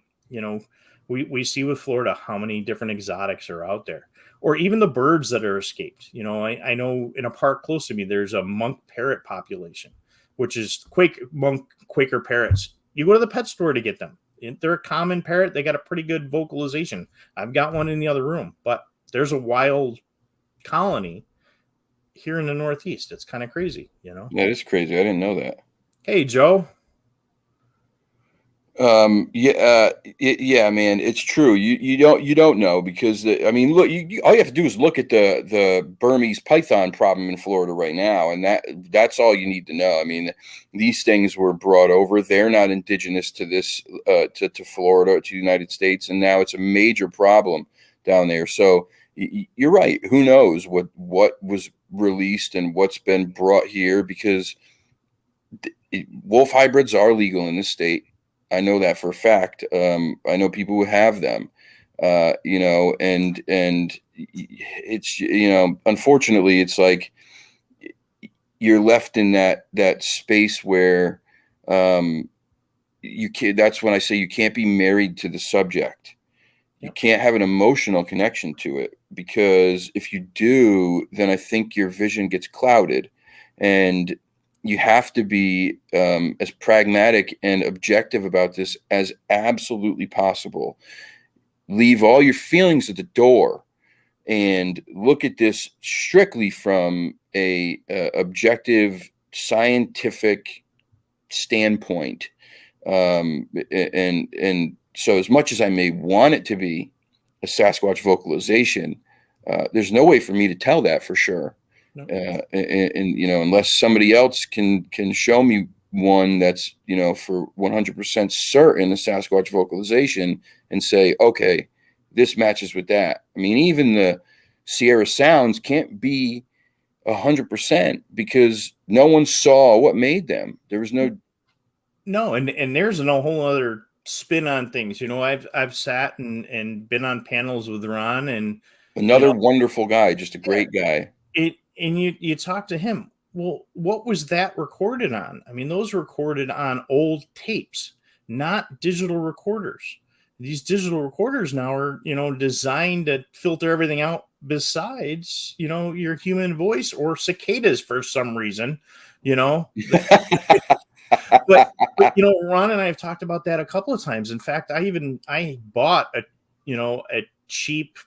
we see with Florida how many different exotics are out there, or even the birds that are escaped. I know in a park close to me, there's a monk parrot population, which is Quaker parrots. You go to the pet store to get them. They're a common parrot. They got a pretty good vocalization. I've got one in the other room, but there's a wild colony here in the Northeast. It's kind of crazy, That is crazy. I didn't know that. Hey, Joe. Man, it's true. You don't know because look, all you have to do is look at the Burmese python problem in Florida right now, and that's all you need to know. These things were brought over. They're not indigenous to this to Florida, to the United States, and now it's a major problem down there. So you're right. Who knows what was released and what's been brought here, because wolf hybrids are legal in this state. I know that for a fact. I know people who have them, and it's, unfortunately, it's like you're left in that space where you can't. That's when I say you can't be married to the subject. You can't have an emotional connection to it, because if you do, then I think your vision gets clouded, and you have to be as pragmatic and objective about this as absolutely possible. Leave all your feelings at the door and look at this strictly from a objective, scientific standpoint. And so, as much as I may want it to be a Sasquatch vocalization, there's no way for me to tell that for sure. No. Unless somebody else can show me one that's, for 100% certain a Sasquatch vocalization, and say, okay, this matches with that. Even the Sierra Sounds can't be 100% because no one saw what made them. There was no, and there's a whole other spin on things. I've sat and been on panels with Ron, and another wonderful guy, just a great guy. And you talk to him. Well, what was that recorded on? Those were recorded on old tapes, not digital recorders. These digital recorders now are, designed to filter everything out besides, your human voice or cicadas for some reason, but Ron and I have talked about that a couple of times. In fact, I bought a cheap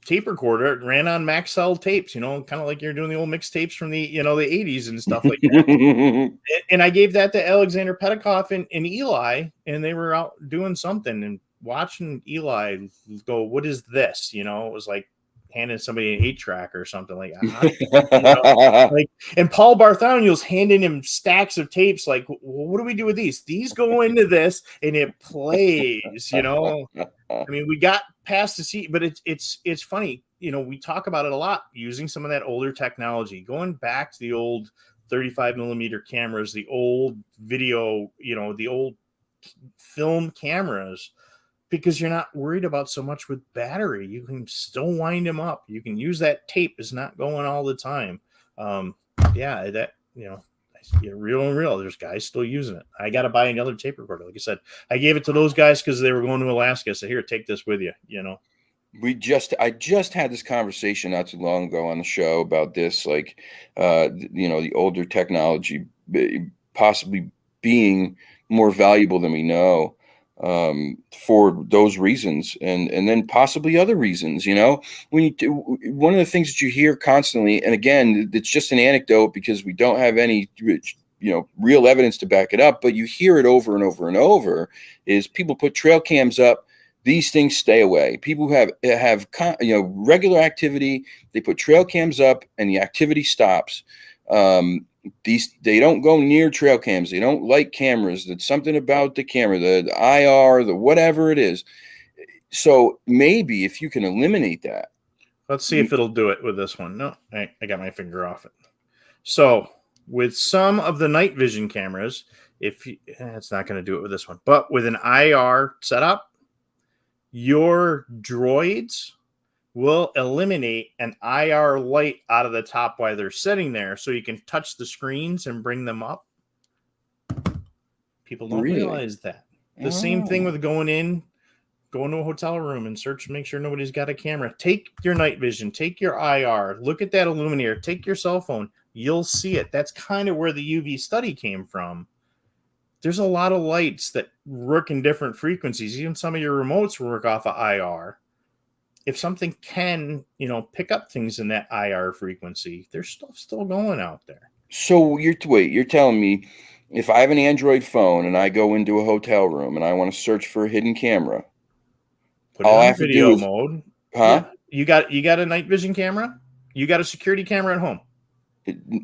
tape recorder. It ran on Maxell tapes, kind of like you're doing the old mixtapes from the, the 80s and stuff like that. And I gave that to Alexander Petikoff and Eli, and they were out doing something and watching Eli go, what is this? It was like, handing somebody an 8-track or something like that. Like, and Paul Bartholomew's handing him stacks of tapes. Like, what do we do with these? These go into this, and it plays. I mean, we got past the seat, but it's funny. We talk about it a lot, using some of that older technology, going back to the old 35 millimeter cameras, the old video, the old film cameras, because you're not worried about so much with battery. You can still wind them up. You can use that tape. It's not going all the time. Yeah, that, real and real. There's guys still using it. I got to buy another tape recorder. Like I said, I gave it to those guys because they were going to Alaska. I said, here, take this with you, I just had this conversation not too long ago on the show about this, like, the older technology possibly being more valuable than we know, for those reasons, and then possibly other reasons. One of the things that you hear constantly, and again, it's just an anecdote because we don't have any real evidence to back it up, but you hear it over and over and over, is people put trail cams up, these things stay away. People who have regular activity, they put trail cams up and the activity stops. They don't go near trail cams. They don't like cameras. That's something about the camera, the IR, the whatever it is. So maybe if you can eliminate that. Let's see if it'll do it with this one. No, I got my finger off it. So with some of the night vision cameras, it's not going to do it with this one, but with an IR setup, your droids will eliminate an IR light out of the top while they're sitting there, so you can touch the screens and bring them up. People don't realize that. The same thing with going to a hotel room and make sure nobody's got a camera. Take your night vision, take your IR, look at that illuminator, take your cell phone. You'll see it. That's kind of where the UV study came from. There's a lot of lights that work in different frequencies. Even some of your remotes work off of IR. If something can, pick up things in that IR frequency, there's stuff still going out there. So you're telling me if I have an Android phone and I go into a hotel room and I want to search for a hidden camera, put it on video mode. Huh? Yeah. You got a night vision camera? You got a security camera at home?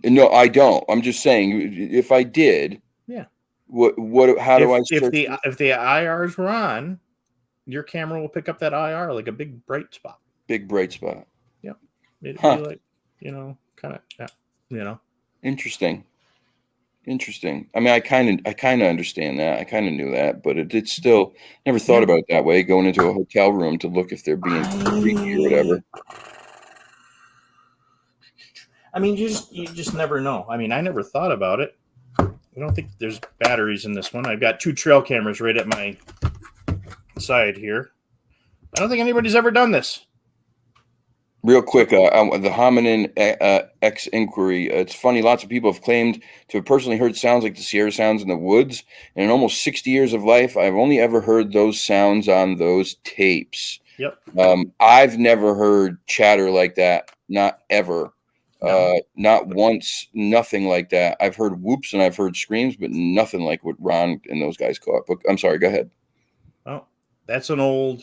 No, I don't. I'm just saying, if I did, yeah. How do I search? If the IRs were on, your camera will pick up that IR like a big bright spot. Big bright spot. Yeah. It'd be like, kind of, Interesting. I mean, I kind of understand that. I kind of knew that, but it's still never thought about it that way. Going into a hotel room to look if they're being creepy or whatever. I mean, you just never know. I mean, I never thought about it. I don't think there's batteries in this one. I've got 2 trail cameras right at my side here. I don't think anybody's ever done this. Real quick, the hominin X inquiry. It's funny. Lots of people have claimed to have personally heard sounds like the Sierra sounds in the woods. And in almost 60 years of life, I've only ever heard those sounds on those tapes. Yep. I've never heard chatter like that. Not ever. No. Not once. Nothing like that. I've heard whoops and I've heard screams, but nothing like what Ron and those guys caught. But I'm sorry. Go ahead. Oh, that's an old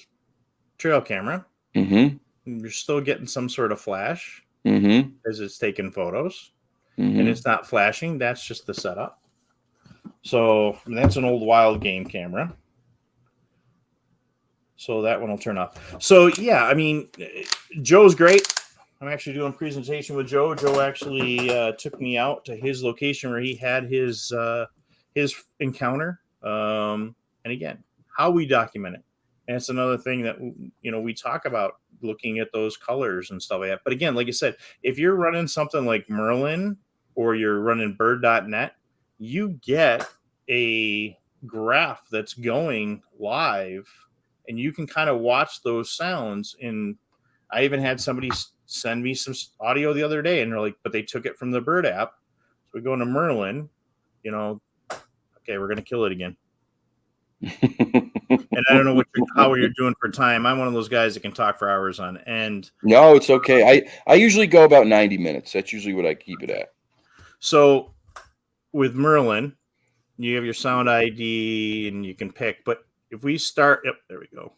trail camera. Mm-hmm. You're still getting some sort of flash as it's taking photos, and it's not flashing. That's just the setup. So that's an old wild game camera. So that one will turn off. So yeah, I mean, Joe's great. I'm actually doing a presentation with Joe. Joe actually took me out to his location where he had his encounter. And again, how we document it. And it's another thing that, we talk about, looking at those colors and stuff like that. But again, like I said, if you're running something like Merlin or you're running bird.net, you get a graph that's going live and you can kind of watch those sounds. And I even had somebody send me some audio the other day and they're like, but they took it from the bird app. So we go into Merlin, okay, we're going to kill it again. And I don't know how you're doing for time. I'm one of those guys that can talk for hours on end. No, it's okay. I usually go about 90 minutes. That's usually what I keep it at. So with Merlin, you have your sound ID and you can pick. But if we start, there we go.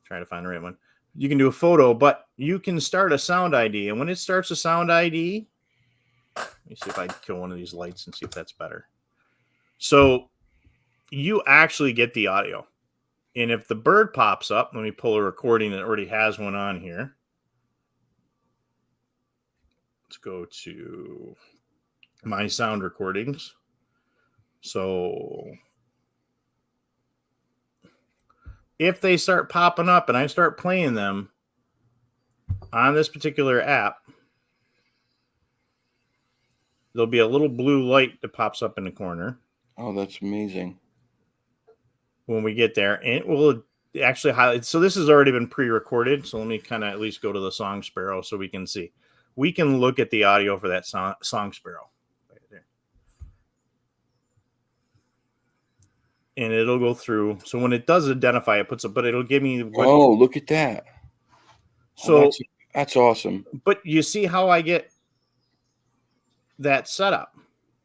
Trying to find the right one. You can do a photo, but you can start a sound ID. And when it starts a sound ID, let me see if I can kill one of these lights and see if that's better. So you actually get the audio. And if the bird pops up, let me pull a recording that already has one on here. Let's go to my sound recordings. So if they start popping up and I start playing them on this particular app, there'll be a little blue light that pops up in the corner. Oh, that's amazing. When we get there, and it will actually highlight. So this has already been pre-recorded. So let me kind of at least go to the Song Sparrow so we can see. We can look at the audio for that song Sparrow right there. And it'll go through. So when it does identify, it puts up, but it'll give me what. Oh, look at that. So that's awesome. But you see how I get that setup?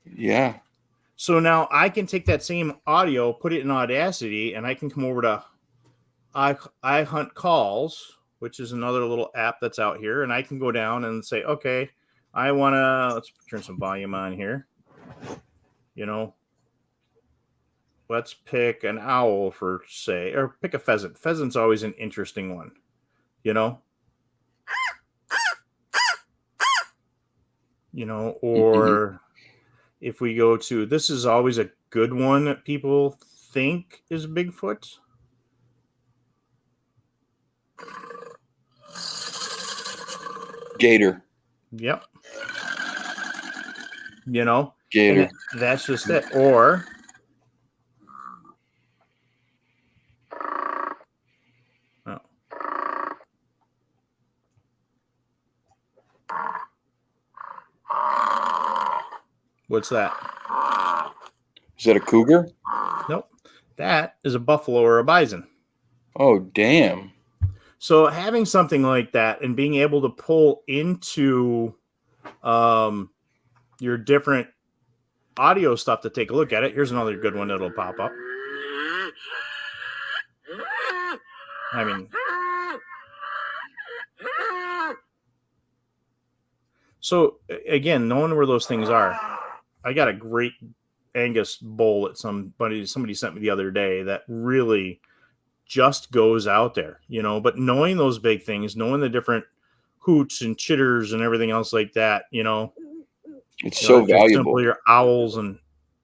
Yeah. So now I can take that same audio, put it in Audacity, and I can come over to I Hunt Calls, which is another little app that's out here, and I can go down and say, okay, I want to, let's turn some volume on here. You know, let's pick an owl for, say, or pick a pheasant. Pheasant's always an interesting one, you know? You know, or if we go to, this is always a good one that people think is Bigfoot. Gator. Yep. You know, Gator. That's just it. Or oh. What's that? Is that a cougar? Nope. That is a buffalo or a bison. Oh, damn. So having something like that and being able to pull into your different audio stuff to take a look at it. Here's another good one that'll pop up. I mean, so again, knowing where those things are, I got a great Angus bull that somebody sent me the other day that really just goes out there, you know, but knowing those big things, knowing the different hoots and chitters and everything else like that, you know, it's so valuable. Simply your owls and,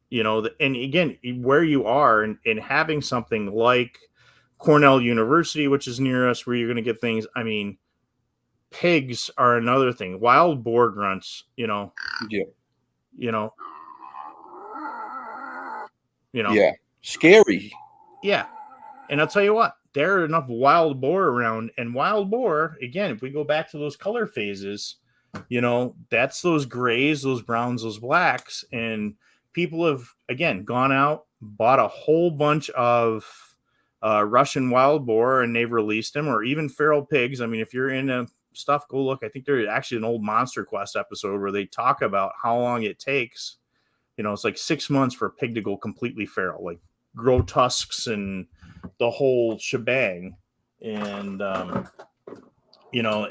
you know, and again, where you are and having something like Cornell University, which is near us, where you're going to get things. I mean, pigs are another thing. Wild boar grunts, you know. Yeah. You know. Yeah. Scary. Yeah. And I'll tell you what, there are enough wild boar around. And wild boar, again, if we go back to those color phases, you know, that's those grays, those browns, those blacks. And people have, again, gone out, bought a whole bunch of Russian wild boar, and they've released them, or even feral pigs. I mean, if you're into stuff, go look. I think there's actually an old Monster Quest episode where they talk about how long it takes. You know, it's like 6 months for a pig to go completely feral, like grow tusks and the whole shebang. And, you know,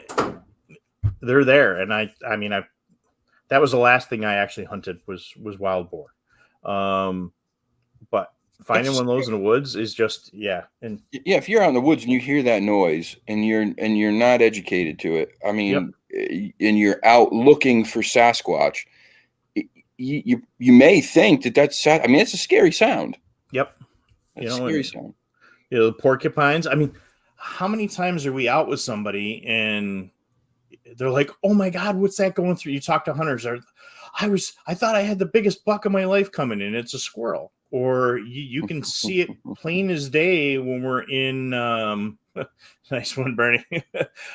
they're there. And I mean, that was the last thing I actually hunted was wild boar. But finding one of those in the woods is just, yeah. And yeah, if you're out in the woods and you hear that noise and you're not educated to it, I mean, and you're out looking for Sasquatch, you may think that's, I mean, it's a scary sound. Yep. It's a scary sound. You know, the porcupines. I mean, how many times are we out with somebody and they're like, "Oh my God, what's that going through?" You talk to hunters, I thought I had the biggest buck of my life coming in. It's a squirrel. Or you can see it plain as day when we're in nice one, Bernie.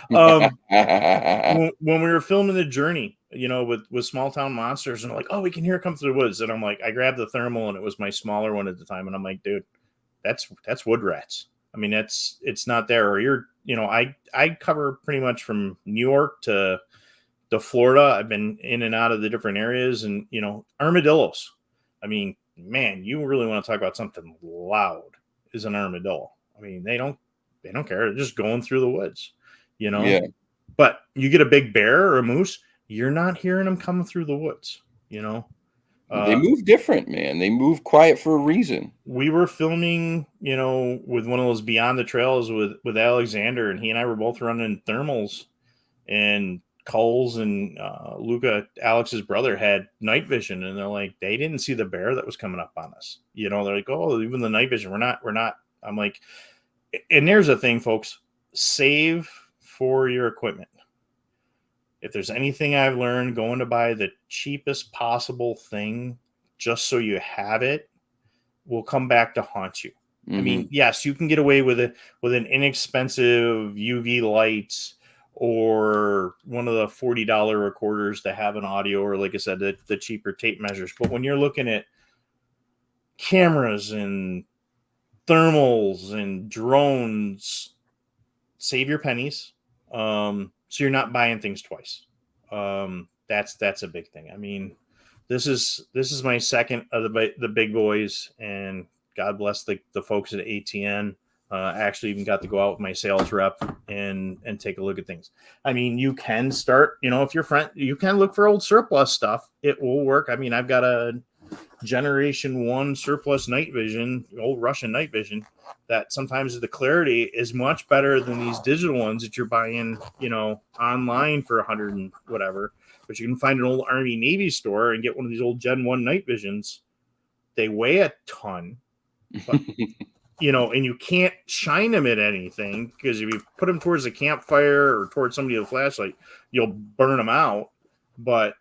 When we were filming The Journey, you know, with Small Town Monsters, and like, oh, we can hear it come through the woods. And I'm like, I grabbed the thermal, and it was my smaller one at the time. And I'm like, dude, that's wood rats. I mean, it's not there. Or you're, you know, I cover pretty much from New York to Florida. I've been in and out of the different areas, and, you know, armadillos. I mean, man, you really want to talk about something loud is an armadillo. I mean, they don't care. They're just going through the woods. you know. Yeah. But you get a big bear or a moose, you're not hearing them coming through the woods, you know. They Uh, move different, man. They move quiet for a reason. we were filming, you know, with one of those Beyond the Trails with Alexander, and he and I were both running thermals, and Coles and Luca, Alex's brother, had night vision, and they're like, they didn't see the bear that was coming up on us. You know, they're like, oh, even the night vision, we're not. I'm like, and there's a thing, folks, save for your equipment. If there's anything I've learned, going to buy the cheapest possible thing just so you have it will come back to haunt you. I mean, yes, you can get away with it with an inexpensive UV lights or one of the $40 recorders that have an audio, or like I said, the cheaper tape measures. But when you're looking at cameras and thermals and drones, save your pennies. So you're not buying things twice. That's a big thing. I mean, this is my second of the big boys, and God bless the folks at ATN. I actually even got to go out with my sales rep and take a look at things. I mean, you can start, you know, if your friend, you can look for old surplus stuff. It will work. I mean, I've got a Generation 1 surplus night vision, old Russian night vision, that sometimes the clarity is much better than these digital ones that you're buying, you know, online for 100 and whatever. But you can find an old Army Navy store and get one of these old Gen 1 night visions. They weigh a ton, but you know, and you can't shine them at anything, because if you put them towards a campfire or towards somebody with a flashlight, you'll burn them out. But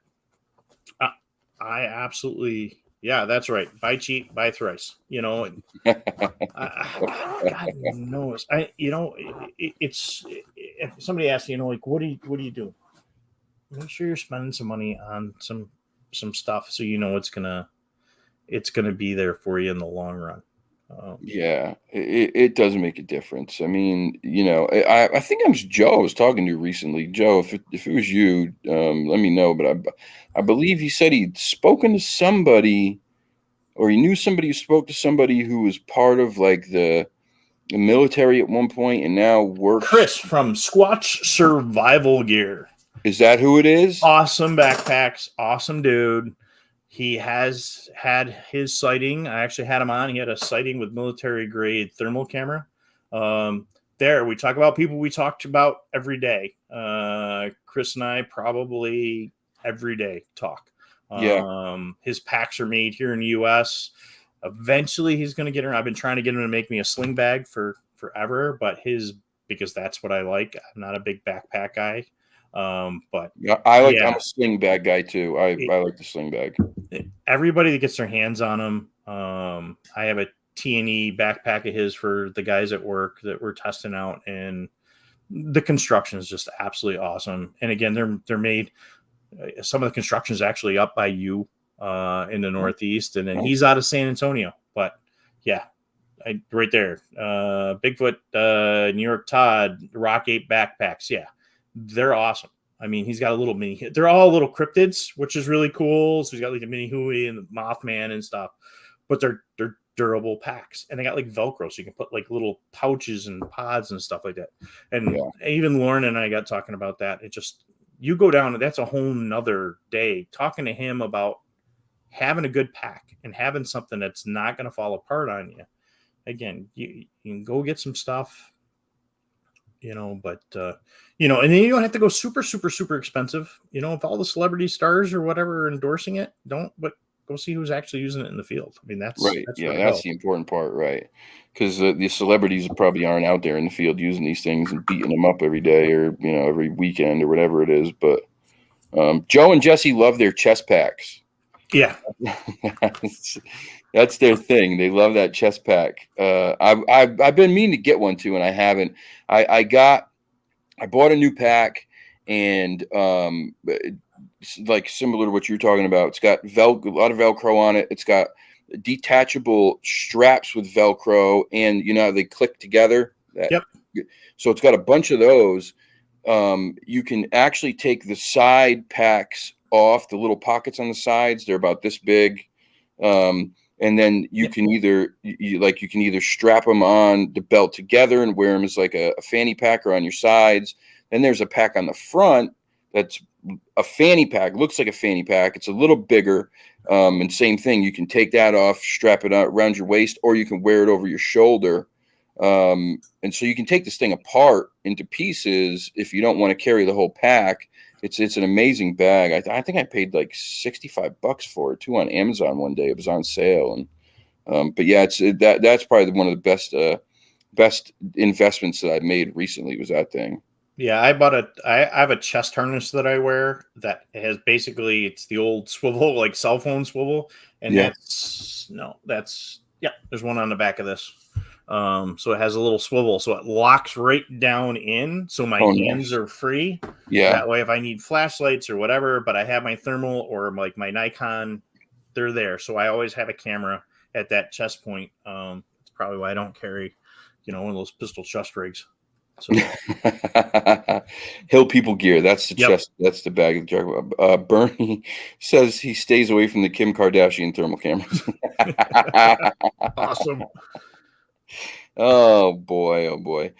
I absolutely, yeah, that's right. Buy cheap, buy thrice. You know, and God knows, you know, it's if somebody asks you know, like, what do you do? Make sure you're spending some money on some stuff, so you know it's gonna be there for you in the long run. Yeah, it does make a difference. I mean, you know, I think it was Joe I was talking to recently. Joe, if it was you, let me know. But I believe he said he'd spoken to somebody, or he knew somebody who spoke to somebody who was part of like the military at one point and now works. Chris from Squatch Survival Gear. Is that who it is? Awesome backpacks, awesome dude. He has had his sighting. I actually had him on. He had a sighting with military grade thermal camera. There, we talk about people we talked about every day. Chris and I probably every day talk. Yeah. His packs are made here in the U.S. Eventually, he's going to get her. I've been trying to get him to make me a sling bag for forever, but because that's what I like. I'm not a big backpack guy. But Yeah, I'm a sling bag guy too. I like the sling bag. Everybody that gets their hands on them. I have a T&E backpack of his for the guys at work that we're testing out, and the construction is just absolutely awesome. And again, they're made. Some of the construction is actually up by you in the Northeast, and then he's out of San Antonio. But yeah, right there, Bigfoot, New York Todd, Rock Ape backpacks. Yeah, they're awesome. I mean, he's got a little mini. They're all little cryptids, which is really cool. So he's got like a mini Hui and the Mothman and stuff, but they're durable packs, and they got like Velcro, so you can put like little pouches and pods and stuff like that. And even Lauren and I got talking about that. It just, you go down, that's a whole nother day talking to him about having a good pack and having something that's not going to fall apart on you. Again, you can go get some stuff, you know, but you know, and then you don't have to go super expensive. You know, if all the celebrity stars or whatever are endorsing it, but go see who's actually using it in the field. I mean, that's right. That's the important part, right? Because the celebrities probably aren't out there in the field using these things and beating them up every day, or you know, every weekend or whatever it is. But Joe and Jesse love their chest packs. Yeah. That's their thing. They love that chest pack. I've been meaning to get one too, and I haven't. I bought a new pack, and like similar to what you're talking about. It's got a lot of Velcro on it. It's got detachable straps with Velcro, and you know they click together. Yep. So it's got a bunch of those. You can actually take the side packs off, the little pockets on the sides. They're about this big. And then you can either you can either strap them on the belt together and wear them as like a fanny pack or on your sides. and there's a pack on the front that's a fanny pack. Looks like a fanny pack. It's a little bigger, and same thing. You can take that off, strap it around your waist, or you can wear it over your shoulder. And so you can take this thing apart into pieces if you don't want to carry the whole pack. It's an amazing bag. I think I paid like $65 for it too on Amazon one day. It was on sale, and but yeah, that's probably one of the best investments that I've made recently was that thing. Yeah, I have a chest harness that I wear that has basically, it's the old swivel, like cell phone swivel, and Yeah. there's one on the back of this. So it has a little swivel, so it locks right down in, so my hands are free. Yeah. That way, if I need flashlights or whatever, but I have my thermal or like my Nikon, they're there. So I always have a camera at that chest point. It's probably why I don't carry, one of those pistol chest rigs. So Hill people gear. That's the Yep. chest. That's the bag of Bernie says he stays away from the Kim Kardashian thermal cameras. Awesome. Oh boy.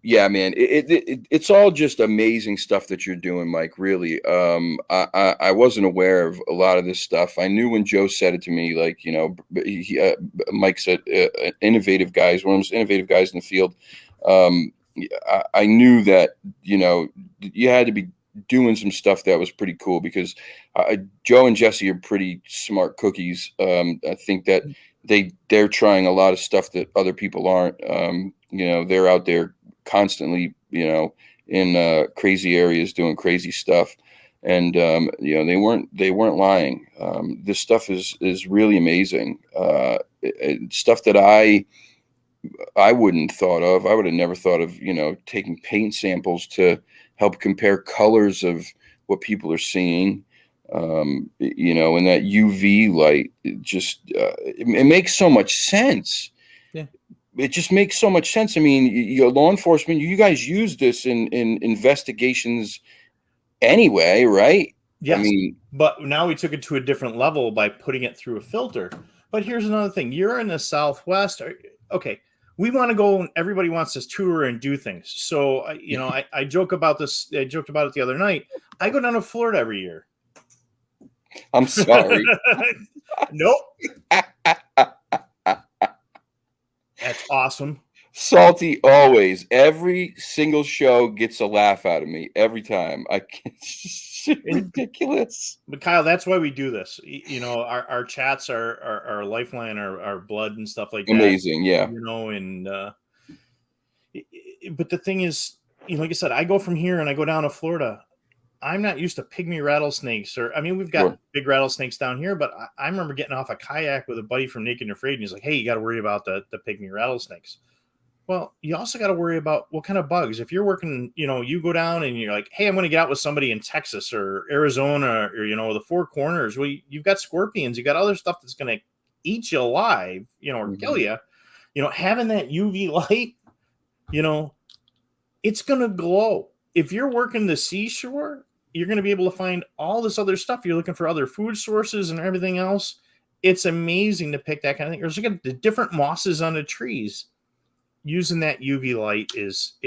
Yeah, man, it's all just amazing stuff that you're doing, Mike. Really. I wasn't aware of a lot of this stuff. I knew when Joe said it to me, like, Mike said, innovative guys, one of the most innovative guys in the field. I knew that, you had to be doing some stuff that was pretty cool because Joe and Jesse are pretty smart cookies. I think that they're trying a lot of stuff that other people aren't. They're out there constantly, in crazy areas doing crazy stuff. And they weren't lying. This stuff is really amazing. Stuff that I wouldn't thought of. I would have never thought of, taking paint samples to help compare colors of what people are seeing. And that UV light, it makes so much sense. Yeah. It just makes so much sense. I mean, law enforcement, you guys use this in investigations anyway, right? Yes. I mean, but now we took it to a different level by putting it through a filter. But here's another thing. You're in the Southwest. Okay. We want to go, and everybody wants to tour and do things. So, I joke about this. I joked about it the other night. I go down to Florida every year. I'm sorry. Nope. That's awesome. Salty always. Every single show gets a laugh out of me every time. It's just ridiculous. But Kyle, that's why we do this. Our chats are our lifeline, our blood and stuff like that. Amazing, yeah. But the thing is, like I said, I go from here and I go down to Florida. I'm not used to pygmy rattlesnakes, we've got big rattlesnakes down here, but I remember getting off a kayak with a buddy from Naked and Afraid, and he's like, "Hey, you got to worry about the pygmy rattlesnakes." Well, you also got to worry about what kind of bugs. If you're working, you go down and you're like, "Hey, I'm going to get out with somebody in Texas or Arizona or the Four Corners." Well, you've got scorpions, you got other stuff that's going to eat you alive, or kill you. Having that UV light, it's going to glow. If you're working the seashore, you're going to be able to find all this other stuff. You're looking for other food sources and everything else. It's amazing to pick that kind of thing. There's the different mosses on the trees. Using that UV light is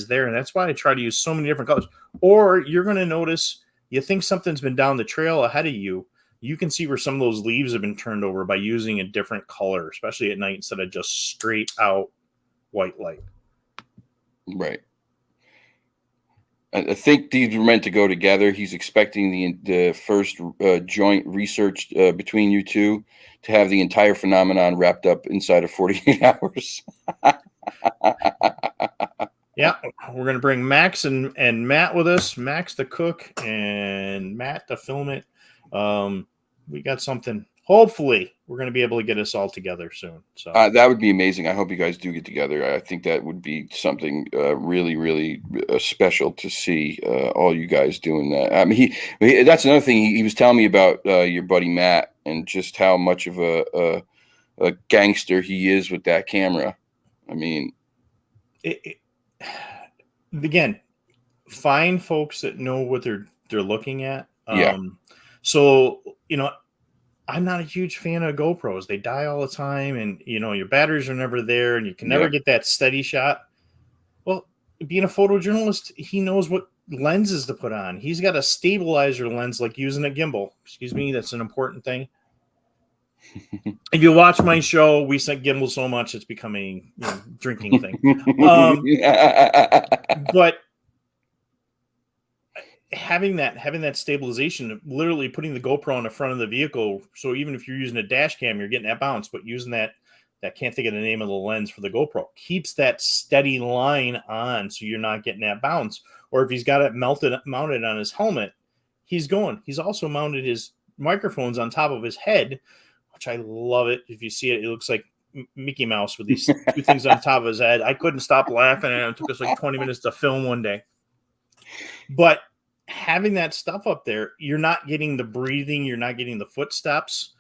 there, and that's why I try to use so many different colors. Or you're going to notice, you think something's been down the trail ahead of you. You can see where some of those leaves have been turned over by using a different color, especially at night, instead of just straight out white light. Right. I think these were meant to go together. He's expecting the first joint research between you two to have the entire phenomenon wrapped up inside of 48 hours. Yeah, we're going to bring Max and Matt with us. Max the cook and Matt to film it. We got something. Hopefully, we're going to be able to get us all together soon. So that would be amazing. I hope you guys do get together. I think that would be something really, really special to see all you guys doing that. I mean, that's another thing he was telling me about your buddy Matt and just how much of a gangster he is with that camera. I mean, again, find folks that know what they're looking at. Yeah. So I'm not a huge fan of GoPros. They die all the time, and your batteries are never there, and you can never get that steady shot. Well, being a photojournalist, he knows what lenses to put on. He's got a stabilizer lens, like using a gimbal. Excuse me, that's an important thing. If you watch my show, we set gimbal so much it's becoming drinking thing. But having that stabilization, literally putting the GoPro on the front of the vehicle, so even if you're using a dash cam, you're getting that bounce, but using that can't think of the name of the lens for the GoPro, keeps that steady line on, so you're not getting that bounce. Or if he's got it mounted on his helmet, he's also mounted his microphones on top of his head, which I love it. If you see it, it looks like Mickey Mouse with these two things on top of his head. I couldn't stop laughing, and it took us like 20 minutes to film one day. But having that stuff up there, you're not getting the breathing, you're not getting the footsteps.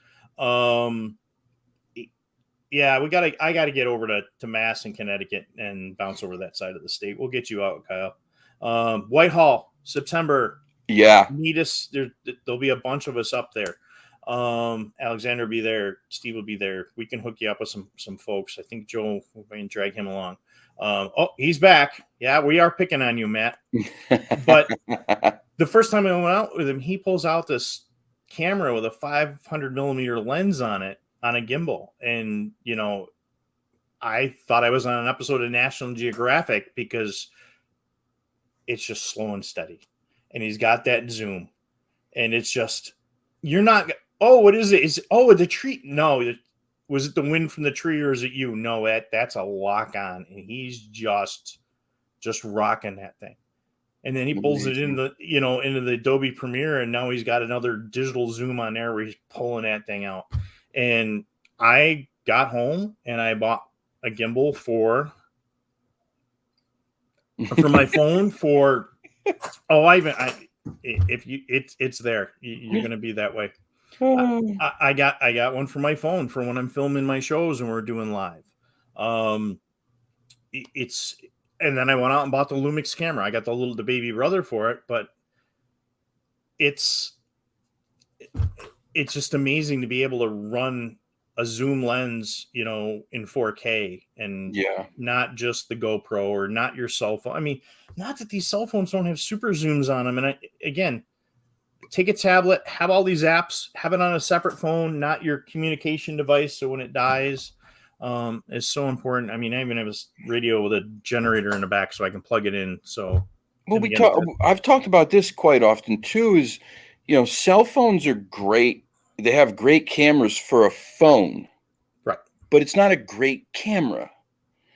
Yeah, I gotta get over to Mass and Connecticut and bounce over that side of the state. We'll get you out, Kyle. Whitehall, September. Yeah. Meet us. There'll be a bunch of us up there. Alexander will be there. Steve will be there. We can hook you up with some folks. I think Joe, we can drag him along. Oh, he's back. Yeah, we are picking on you, Matt. But the first time I went out with him, he pulls out this camera with a 500 millimeter lens on it, on a gimbal. And, I thought I was on an episode of National Geographic, because it's just slow and steady. And he's got that zoom. And it's just, you're not, oh, what is it? The tree? No, was it the wind from the tree, or is it you? No, that's a lock on. And he's just rocking that thing. And then he pulls it into the Adobe Premiere, and now he's got another digital zoom on there where he's pulling that thing out. And I got home and I bought a gimbal for my phone for it's there. You're going to be that way. I got one for my phone for when I'm filming my shows and we're doing live. And then I went out and bought the Lumix camera. I got the baby brother for it, but it's just amazing to be able to run a zoom lens, in 4K, and not just the GoPro or not your cell phone. I mean, not that these cell phones don't have super zooms on them. And again, take a tablet, have all these apps, have it on a separate phone, not your communication device. So when it dies, is so important. I mean, I even have a radio with a generator in the back so I can plug it in. So, I've talked about this quite often too, is, cell phones are great. They have great cameras for a phone, right? But it's not a great camera.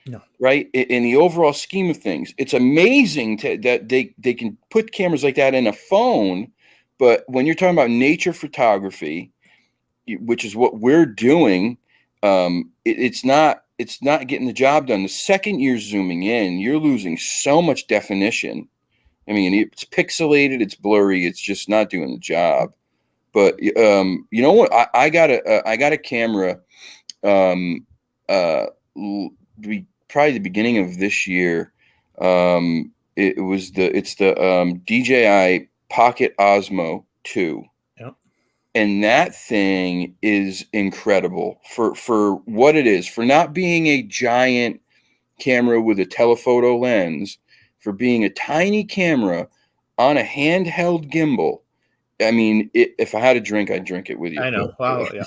No. Right. In the overall scheme of things, it's amazing that they can put cameras like that in a phone. But when you're talking about nature photography, which is what we're doing, it's not getting the job done. The second you're zooming in, you're losing so much definition. I mean, it's pixelated, it's blurry, it's just not doing the job. But you know what? I got a camera. Probably the beginning of this year. It's the DJI Pocket Osmo 2. And that thing is incredible for what it is, for not being a giant camera with a telephoto lens, for being a tiny camera on a handheld gimbal. I mean, if I had a drink, I'd drink it with you. I know. Wow. Yeah.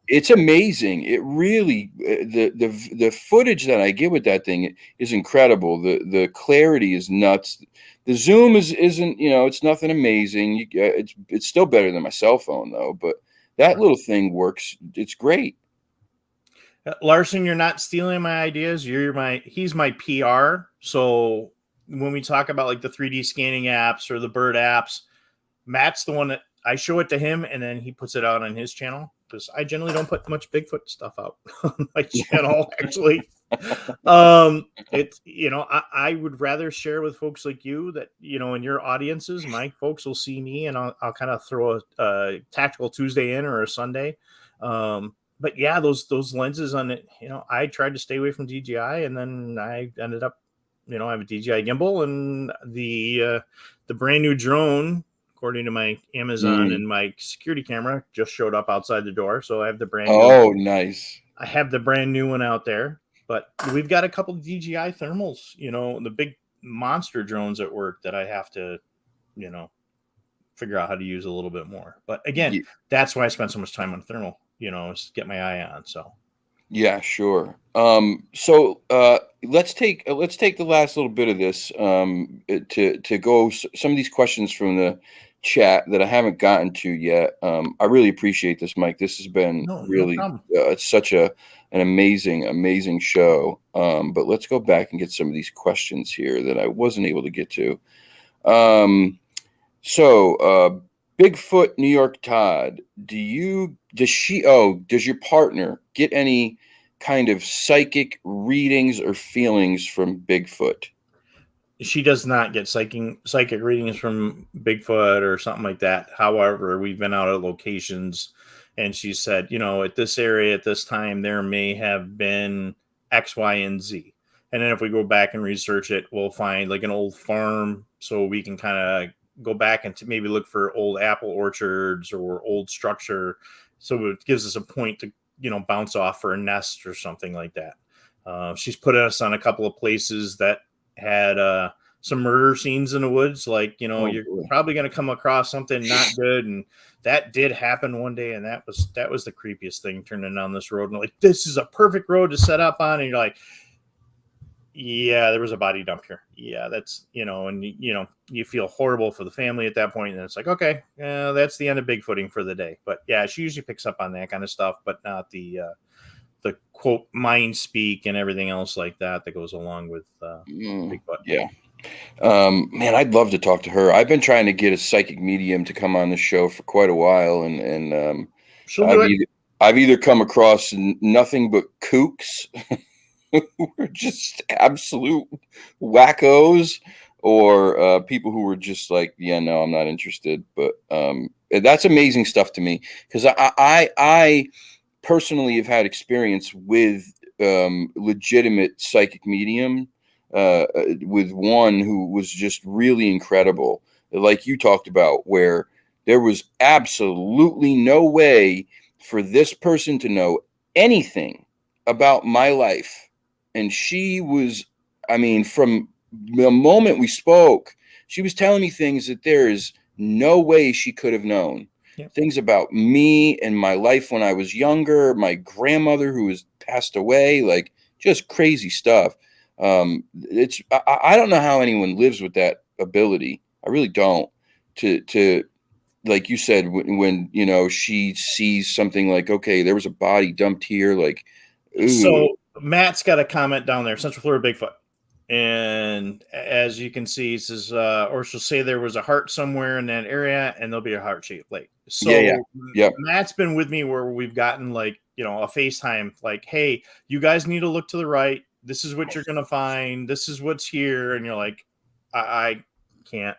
It's amazing. It really, the footage that I get with that thing is incredible. The clarity is nuts. The zoom isn't, it's nothing amazing. It's still better than my cell phone though, but that little thing works. It's great. Larson, you're not stealing my ideas. He's my PR. So when we talk about like the 3D scanning apps or the bird apps, Matt's the one that I show it to him, and then he puts it out on his channel, because I generally don't put much Bigfoot stuff out on my channel, actually. I would rather share with folks like you that, in your audiences, my folks will see me, and I'll kind of throw a tactical Tuesday in, or a Sunday. But yeah, those lenses on it, I tried to stay away from DJI, and then I ended up, I have a DJI gimbal, and the brand new drone, according to my Amazon and my security camera, just showed up outside the door. So I have the brand new. Oh, nice. I have the brand new one out there. But we've got a couple of DJI thermals, the big monster drones at work that I have to, figure out how to use a little bit more. But again, that's why I spend so much time on thermal, is get my eye on. So Yeah, sure. So let's take the last little bit of this to go some of these questions from the chat that I haven't gotten to yet. I really appreciate this, Mike. This has been no really problem. It's such an amazing show. But let's go back and get some of these questions here that I wasn't able to get to. So Bigfoot New York Todd, does your partner get any kind of psychic readings or feelings from Bigfoot? She does not get psychic readings from Bigfoot or something like that. However, we've been out at locations and she said, at this area at this time, there may have been X, Y, and Z. And then if we go back and research it, we'll find like an old farm. So we can kind of go back and to maybe look for old apple orchards or old structure. So it gives us a point to, bounce off for a nest or something like that. She's put us on a couple of places that had some murder scenes in the woods. Like, you're probably going to come across something not good. And that did happen one day. And that was the creepiest thing, turning down this road. And like, this is a perfect road to set up on. And you're like, yeah, there was a body dump here. Yeah, that's, and you feel horrible for the family at that point. And it's like, okay, that's the end of Bigfooting for the day. But yeah, she usually picks up on that kind of stuff, but not the quote mind speak and everything else like that goes along with Bigfoot. Yeah. Man, I'd love to talk to her. I've been trying to get a psychic medium to come on the show for quite a while. And She'll do it. I've either come across nothing but kooks who were just absolute wackos, or people who were just like, yeah, no, I'm not interested. But that's amazing stuff to me, because I personally have had experience with legitimate psychic medium, with one who was just really incredible, like you talked about, where there was absolutely no way for this person to know anything about my life. And she was, I mean, from the moment we spoke, she was telling me things that there is no way she could have known. Yep. Things about me and my life when I was younger, my grandmother who has passed away, like just crazy stuff. I don't know how anyone lives with that ability. I really don't. To like you said, when she sees something like, okay, there was a body dumped here, like, ooh. So Matt's got a comment down there, Central Florida Bigfoot. And as you can see, he says, or she'll say there was a heart somewhere in that area and there'll be a heart-shaped lake. So yeah. Matt's been with me where we've gotten like, a FaceTime, like, hey, you guys need to look to the right. This is what you're going to find. This is what's here. And you're like, I can't.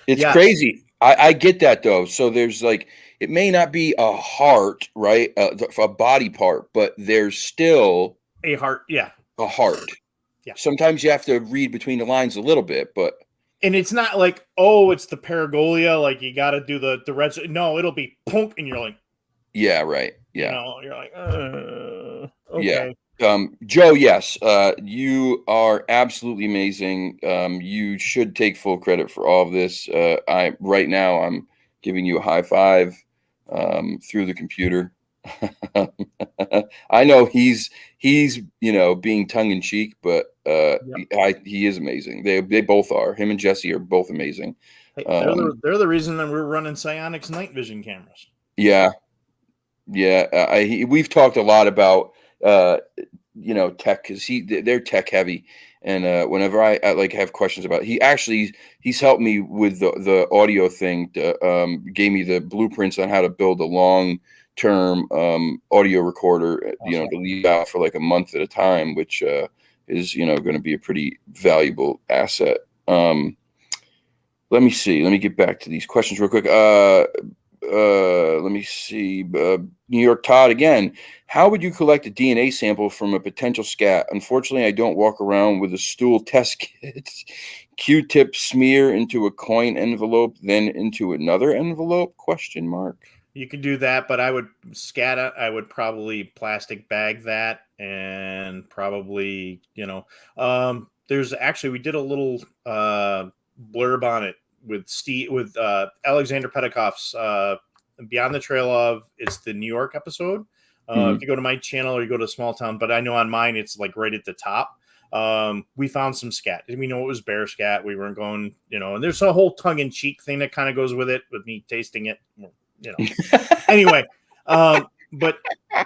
It's crazy. I get that though. So there's like, it may not be a heart, right? A body part, but there's still a heart. Yeah. A heart. Yeah. Sometimes you have to read between the lines a little bit, but. And it's not like, oh, it's the paragolia. Like you got to do the red. No, it'll be punk. And you're like, yeah, right. Yeah. You're like, Yeah. okay. Joe, yes, you are absolutely amazing. You should take full credit for all of this. Right now I'm giving you a high five through the computer. I know he's being tongue in cheek, but he is amazing. They both are. Him and Jesse are both amazing. Hey, they're the reason that we're running Psionics night vision cameras. Yeah. We've talked a lot about tech, because they're tech heavy, and whenever I like have questions about it, he's helped me with the audio thing, gave me the blueprints on how to build a long-term audio recorder, awesome. To leave out for like a month at a time, which is going to be a pretty valuable asset. Let me see. Let me get back to these questions real quick. Let me see. New York Todd again. How would you collect a DNA sample from a potential scat? Unfortunately, I don't walk around with a stool test kit. Q-tip smear into a coin envelope, then into another envelope? ? You could do that, but I would scatter. I would probably plastic bag that, and probably, there's actually, we did a little blurb on it with Alexander Petikoff's Beyond the Trail of. It's the New York episode. If you go to my channel or you go to Small Town, but I know on mine it's like right at the top. We found some scat. We know it was bear scat. We weren't going, and there's a whole tongue-in-cheek thing that kind of goes with it, with me tasting it. Anyway, but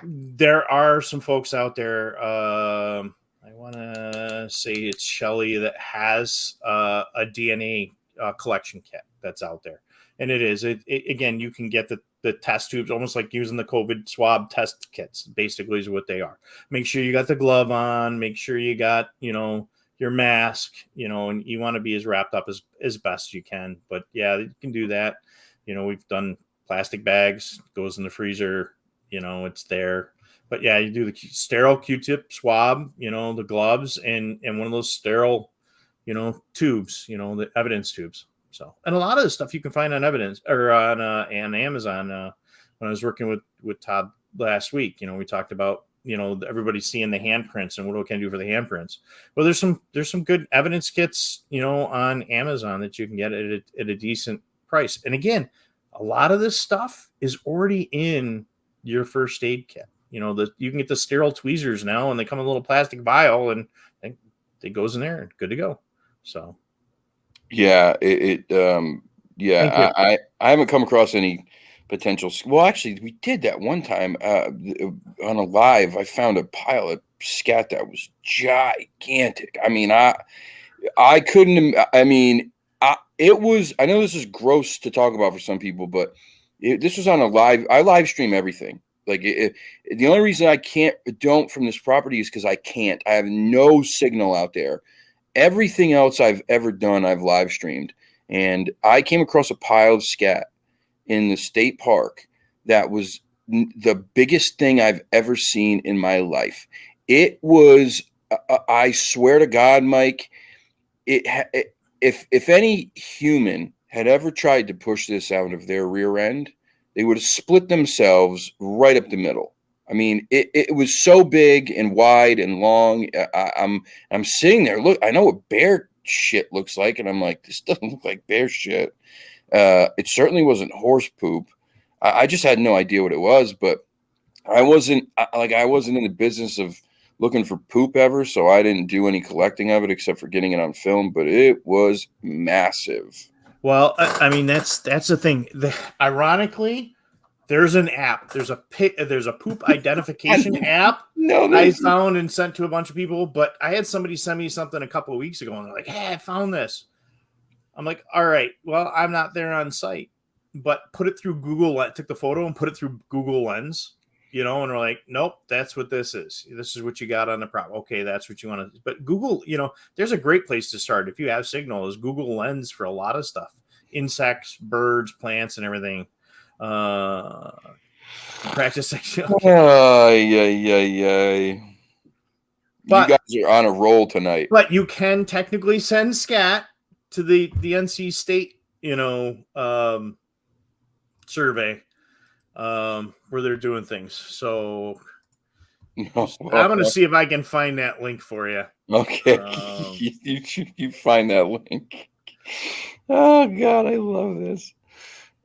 there are some folks out there. I want to say it's Shelly that has a DNA collection kit that's out there, and it is. Again, you can get the test tubes, almost like using the COVID swab test kits. Basically, is what they are. Make sure you got the glove on. Make sure you got your mask. And you want to be as wrapped up as best you can. But yeah, you can do that. We've done plastic bags, goes in the freezer, it's there. But yeah, you do the sterile Q-tip swab, the gloves, and one of those sterile, tubes, the evidence tubes. So, and a lot of the stuff you can find on evidence or on Amazon. When I was working with Todd last week, we talked about, everybody seeing the handprints and what can I do for the handprints. Well, there's some good evidence kits, on Amazon that you can get at a decent price. And again, a lot of this stuff is already in your first aid kit. You can get the sterile tweezers now, and they come in a little plastic vial, and it goes in there and good to go. So, yeah, I haven't come across any potential. Well, actually, we did that one time on a live. I found a pile of scat that was gigantic. I mean, I couldn't. I mean. It was, I know this is gross to talk about for some people, but this was on a live, I live stream everything. Like the only reason I don't from this property is because I have no signal out there. Everything else I've ever done, I've live streamed. And I came across a pile of scat in the state park that was the biggest thing I've ever seen in my life. It was, I swear to God, Mike, if any human had ever tried to push this out of their rear end, they would have split themselves right up the middle. I mean, it was so big and wide and long. I'm sitting there. Look, I know what bear shit looks like, and I'm like, this doesn't look like bear shit. It certainly wasn't horse poop. I just had no idea what it was, but I wasn't in the business of looking for poop ever, so I didn't do any collecting of it except for getting it on film, but it was massive. Well, I mean, that's the thing. Ironically, there's an app. There's a poop identification app I found and sent to a bunch of people, but I had somebody send me something a couple of weeks ago, and they're like, hey, I found this. I'm like, all right, well, I'm not there on site, but put it through Google. I took the photo and put it through Google Lens. And we're like, nope, that's what this is. This is what you got on the prop. Okay, that's what you want to. But Google, there's a great place to start if you have signal. Is Google Lens for a lot of stuff, insects, birds, plants, and everything. Practice section. Yeah. But you guys are on a roll tonight. But you can technically send scat to the NC State, survey. Where they're doing things. So I'm going to see if I can find that link for you. Okay. You find that link. Oh God, I love this.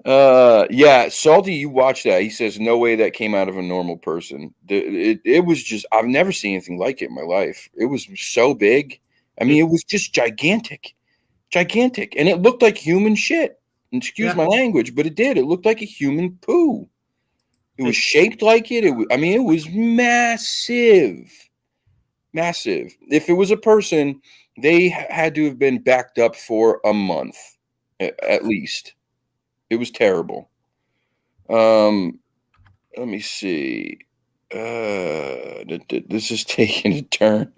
Yeah, Salty, you watch that. He says, no way that came out of a normal person. It was just, I've never seen anything like it in my life. It was so big. I mean, it was just gigantic. And it looked like human shit. Excuse my language, but it did. It looked like a human poo. It was shaped like it. It was massive. Massive. If it was a person, they had to have been backed up for a month, at least. It was terrible. Let me see. This is taking a turn.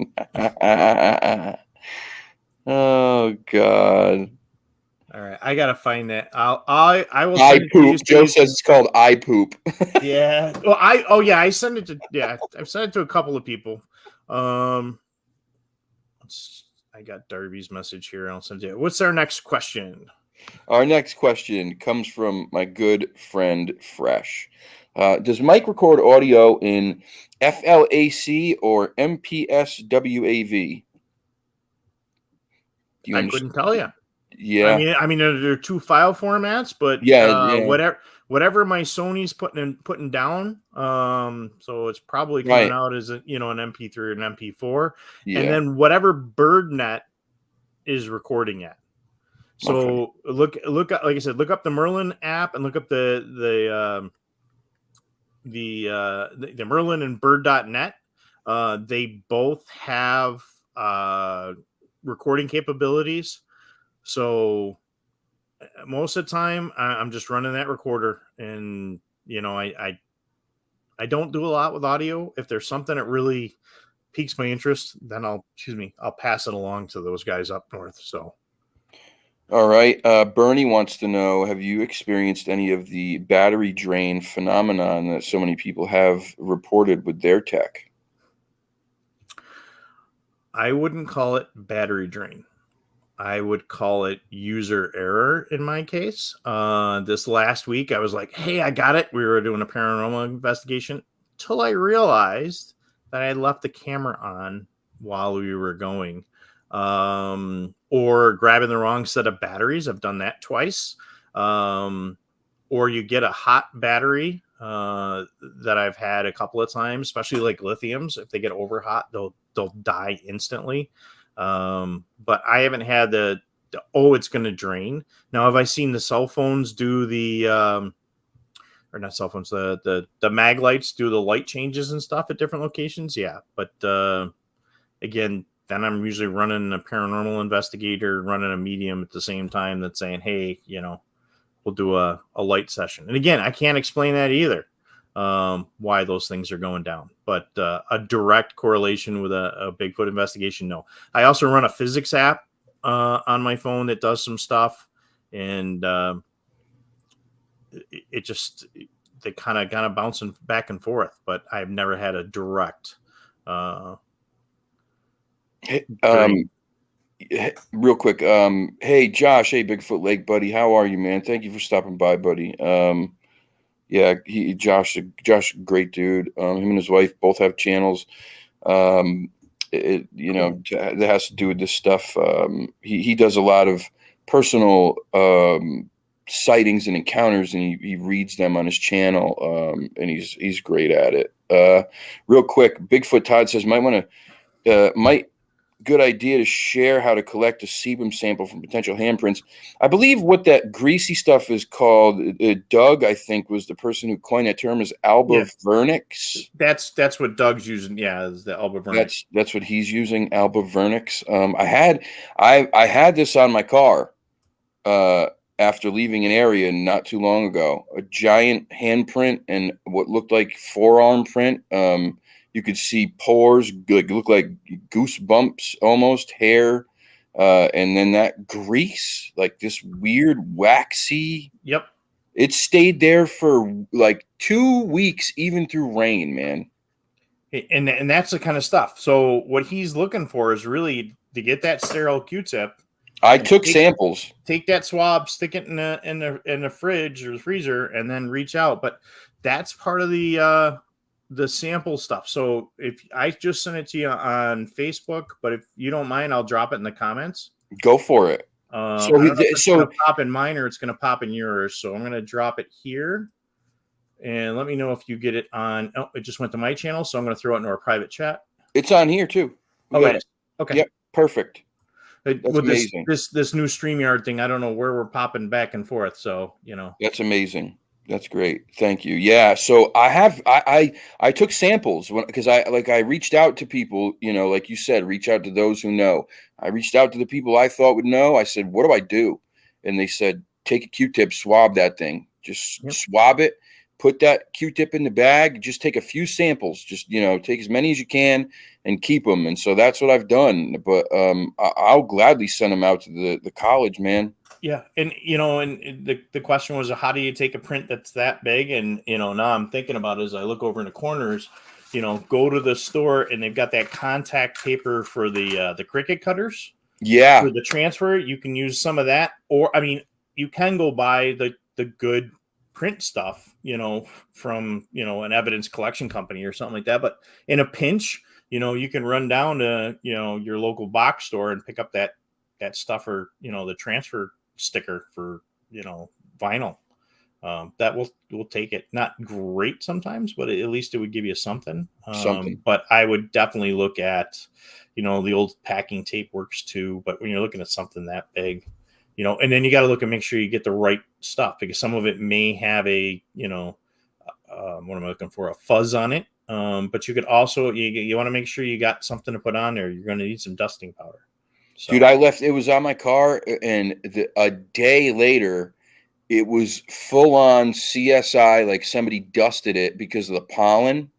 Oh God. All right, I gotta find that. I will. I poop. Joe says it's called I poop. Yeah. Well, I sent it to. Yeah, I've sent it to a couple of people. I got Darby's message here. I'll send it. What's our next question? Our next question comes from my good friend Fresh. Does Mike record audio in FLAC or MPSWAV? Do you I understand? couldn't tell you. Yeah. I mean, there are two file formats, but Yeah. whatever my Sony's putting down, so it's probably coming Right. out as an MP3 or an MP4, and Yeah. then whatever BirdNet is recording at. Okay. So look up, like I said, look up the Merlin app and look up the Merlin and Bird.net. They both have recording capabilities. So most of the time, I'm just running that recorder, and I don't do a lot with audio. If there's something that really piques my interest, then I'll pass it along to those guys up north. So. All right. Bernie wants to know, have you experienced any of the battery drain phenomenon that so many people have reported with their tech? I wouldn't call it battery drain. I would call it user error in my case. This last week, I was like, hey, I got it. We were doing a paranormal investigation till I realized that I left the camera on while we were going. Or grabbing the wrong set of batteries. I've done that twice. Or you get a hot battery that I've had a couple of times, especially like lithiums. If they get over hot, they'll die instantly. But I haven't had the it's going to drain. Now, have I seen the cell phones do the or not cell phones, the mag lights do the light changes and stuff at different locations? Yeah, but again, then I'm usually running a paranormal investigator, running a medium at the same time that's saying, hey, we'll do a light session. And again, I can't explain that either, why those things are going down. But a direct correlation with a Bigfoot investigation, no. I also run a physics app on my phone that does some stuff. And it just, they kind of bouncing back and forth. But I've never had a direct Real quick. Hey, Josh. Hey, Bigfoot Lake buddy. How are you, man? Thank you for stopping by, buddy. Yeah, Josh, great dude. Him and his wife both have channels. That has to do with this stuff. He does a lot of personal sightings and encounters, and he reads them on his channel. And he's great at it. Real quick, Bigfoot Todd says might good idea to share how to collect a sebum sample from potential handprints. I believe what that greasy stuff is called, Doug, I think, was the person who coined that term, is Alba Vernix. That's what Doug's using. Yeah, is the Alba Vernix. That's what he's using, Alba Vernix. I had this on my car after leaving an area not too long ago. A giant handprint and what looked like forearm print. You could see pores, look like goosebumps, almost hair, and then that grease, like this weird waxy. Yep. It stayed there for like 2 weeks, even through rain, man. And that's the kind of stuff. So what he's looking for is really to get that sterile Q-tip. I took samples. Take that swab, stick it in the fridge or the freezer, and then reach out. But that's part of the sample stuff. So if I just sent it to you on Facebook, but if you don't mind, I'll drop it in the comments. Go for it. So it's going to pop in mine or it's going to pop in yours. So I'm going to drop it here, and let me know if you get it on. Oh, it just went to my channel, so I'm going to throw it into our private chat. It's on here too. It is. Okay. Yep. Perfect. That's with amazing. This new StreamYard thing, I don't know where we're popping back and forth. So that's amazing. That's great. Thank you. Yeah. So I took samples because I reached out to people, like you said, reach out to those who know. I reached out to the people I thought would know. I said, what do I do? And they said, take a Q-tip, swab that thing, just swab it, put that Q-tip in the bag, just take a few samples, just, take as many as you can and keep them. And so that's what I've done. But I'll gladly send them out to the college, man. Yeah. And, and the question was, how do you take a print that's that big? And, now I'm thinking about it as I look over in the corners, go to the store and they've got that contact paper for the cricket cutters. Yeah. For the transfer, you can use some of that. Or, you can go buy the good print stuff, from, an evidence collection company or something like that. But in a pinch, you can run down to, your local box store and pick up that stuff, or, the transfer sticker for, vinyl. That will take it. Not great sometimes, but at least it would give you something. Something. But I would definitely look at, the old packing tape works too. But when you're looking at something that big, and then you got to look and make sure you get the right stuff, because some of it may have a, what am I looking for? A fuzz on it. But you could also, you want to make sure you got something to put on there. You're going to need some dusting powder. So. Dude, it was on my car, and a day later, it was full on CSI, like somebody dusted it because of the pollen.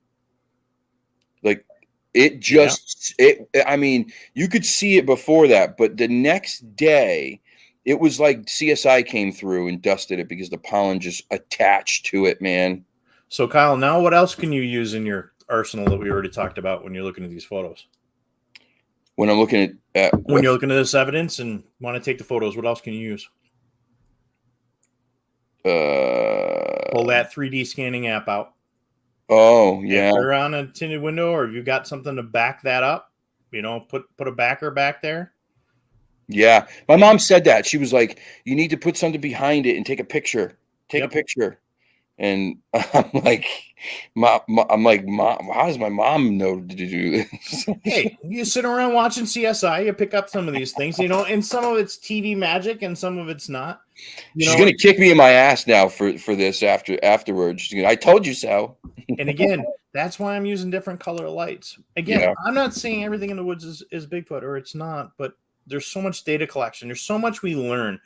Like it just, I mean, you could see it before that, but the next day it was like CSI came through and dusted it because the pollen just attached to it, man. So Kyle, now what else can you use in your arsenal that we already talked about when you're looking at these photos? When I'm looking at when you're looking at this evidence and want to take the photos, what else can you use? Pull that 3D scanning app out. Oh, yeah. If they're on a tinted window, or if you got something to back that up, put a backer back there. Yeah. My mom said that. She was like, you need to put something behind it and take a picture. Take a picture. And I'm like, Mom, how does my mom know to do this? Hey, you sit around watching CSI, you pick up some of these things, and some of it's TV magic and some of it's not. She's going to kick me in my ass now for this afterwards. She's gonna, I told you so. And again, that's why I'm using different color lights. Again, I'm not saying everything in the woods is Bigfoot, or it's not, but there's so much data collection. There's so much we learn.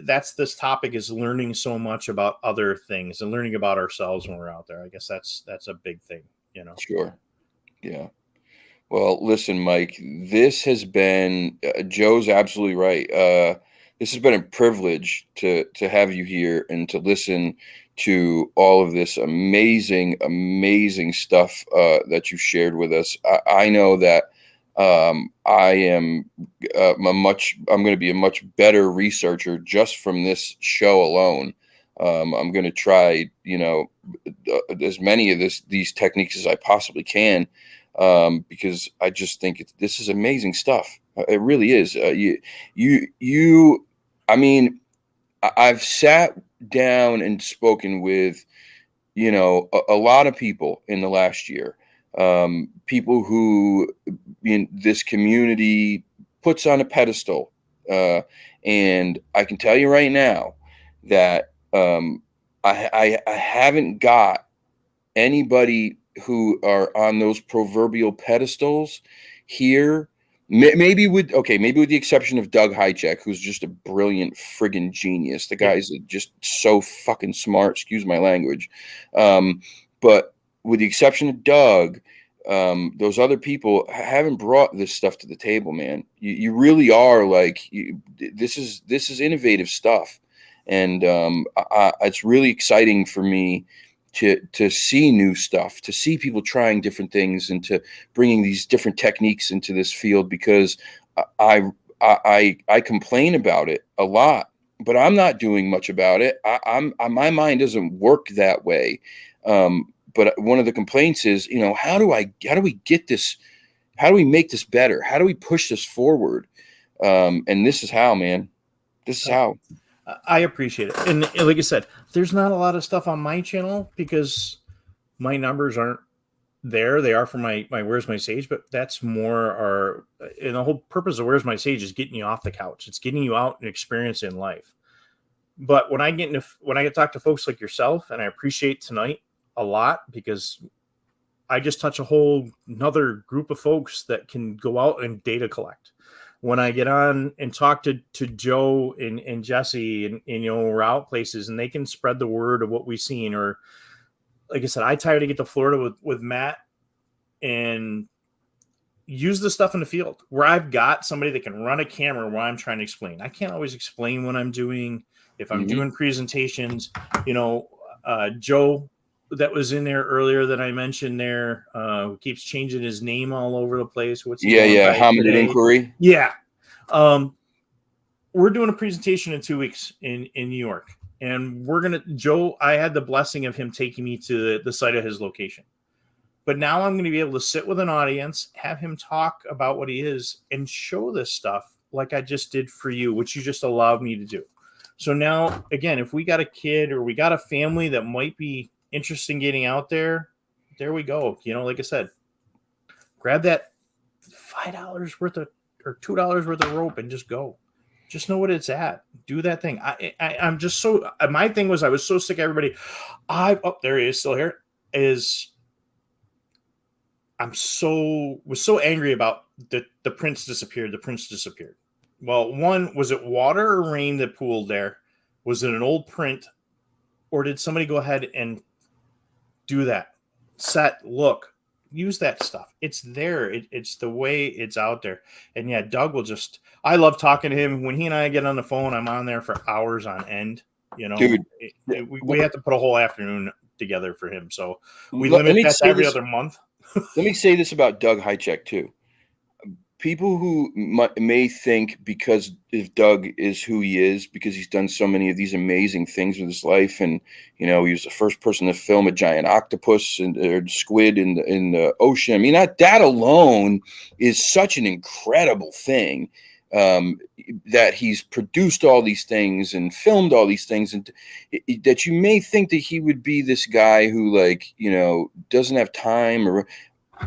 That's this topic, is learning so much about other things and learning about ourselves when we're out there. I guess that's a big thing, Sure. Yeah. Well, listen, Mike, this has been, Joe's absolutely right. This has been a privilege to have you here and to listen to all of this amazing, amazing stuff that you shared with us. I know that I'm going to be a much better researcher just from this show alone. I'm going to try, as many of these techniques as I possibly can, because I just think this is amazing stuff. It really is. I mean, I've sat down and spoken with, a lot of people in the last year. People who in this community puts on a pedestal. And I can tell you right now that I haven't got anybody who are on those proverbial pedestals here. Maybe with the exception of Doug Hychek, who's just a brilliant friggin' genius. The guy's just so fucking smart. Excuse my language. But with the exception of Doug, those other people haven't brought this stuff to the table, man. You really are like, this is innovative stuff. And it's really exciting for me to see new stuff, to see people trying different things, and to bringing these different techniques into this field, because I complain about it a lot, but I'm not doing much about it. My mind doesn't work that way. But one of the complaints is, how do we get this? How do we make this better? How do we push this forward? And this is how, man. This is how. I appreciate it. And like I said, there's not a lot of stuff on my channel because my numbers aren't there. They are for my Where's My Sage, but that's more and the whole purpose of Where's My Sage is getting you off the couch. It's getting you out and experiencing life. But when I get to talk to folks like yourself, and I appreciate tonight a lot, because I just touch a whole another group of folks that can go out and data collect. When I get on and talk to Joe and Jesse, and we're out places and they can spread the word of what we've seen, or like I said, I try to get to Florida with Matt and use the stuff in the field where I've got somebody that can run a camera while I'm trying to explain. I can't always explain what I'm doing. If I'm doing presentations, Joe that was in there earlier that I mentioned there, who keeps changing his name all over the place. What's Hominid Inquiry. Yeah. we're doing a presentation in 2 weeks in New York, and I had the blessing of him taking me to the site of his location. But now I'm going to be able to sit with an audience, have him talk about what he is, and show this stuff like I just did for you, which you just allowed me to do. So now, again, if we got a kid or we got a family that might be interested in getting out there, there we go. Like I said, grab that $5 worth of or $2 worth of rope and just go. Just know what it's at. Do that thing. I'm just so. My thing was I was so sick of everybody. There he is, still here. Was so angry about the prince disappeared. The prince disappeared. Well, one, was it water or rain that pooled there? Was it an old print, or did somebody go ahead and do that? Look, use that stuff. It's there. It's the way it's out there. And yeah, Doug will just. I love talking to him. When he and I get on the phone, I'm on there for hours on end. Dude, we have to put a whole afternoon together for him. So we limit that to every other month. Let me say this about Doug Hychek too. People who may think because if Doug is who he is, because he's done so many of these amazing things with his life, and he was the first person to film a giant octopus or squid in the ocean. I mean, that alone is such an incredible thing. That he's produced all these things and filmed all these things, and that you may think that he would be this guy who doesn't have time or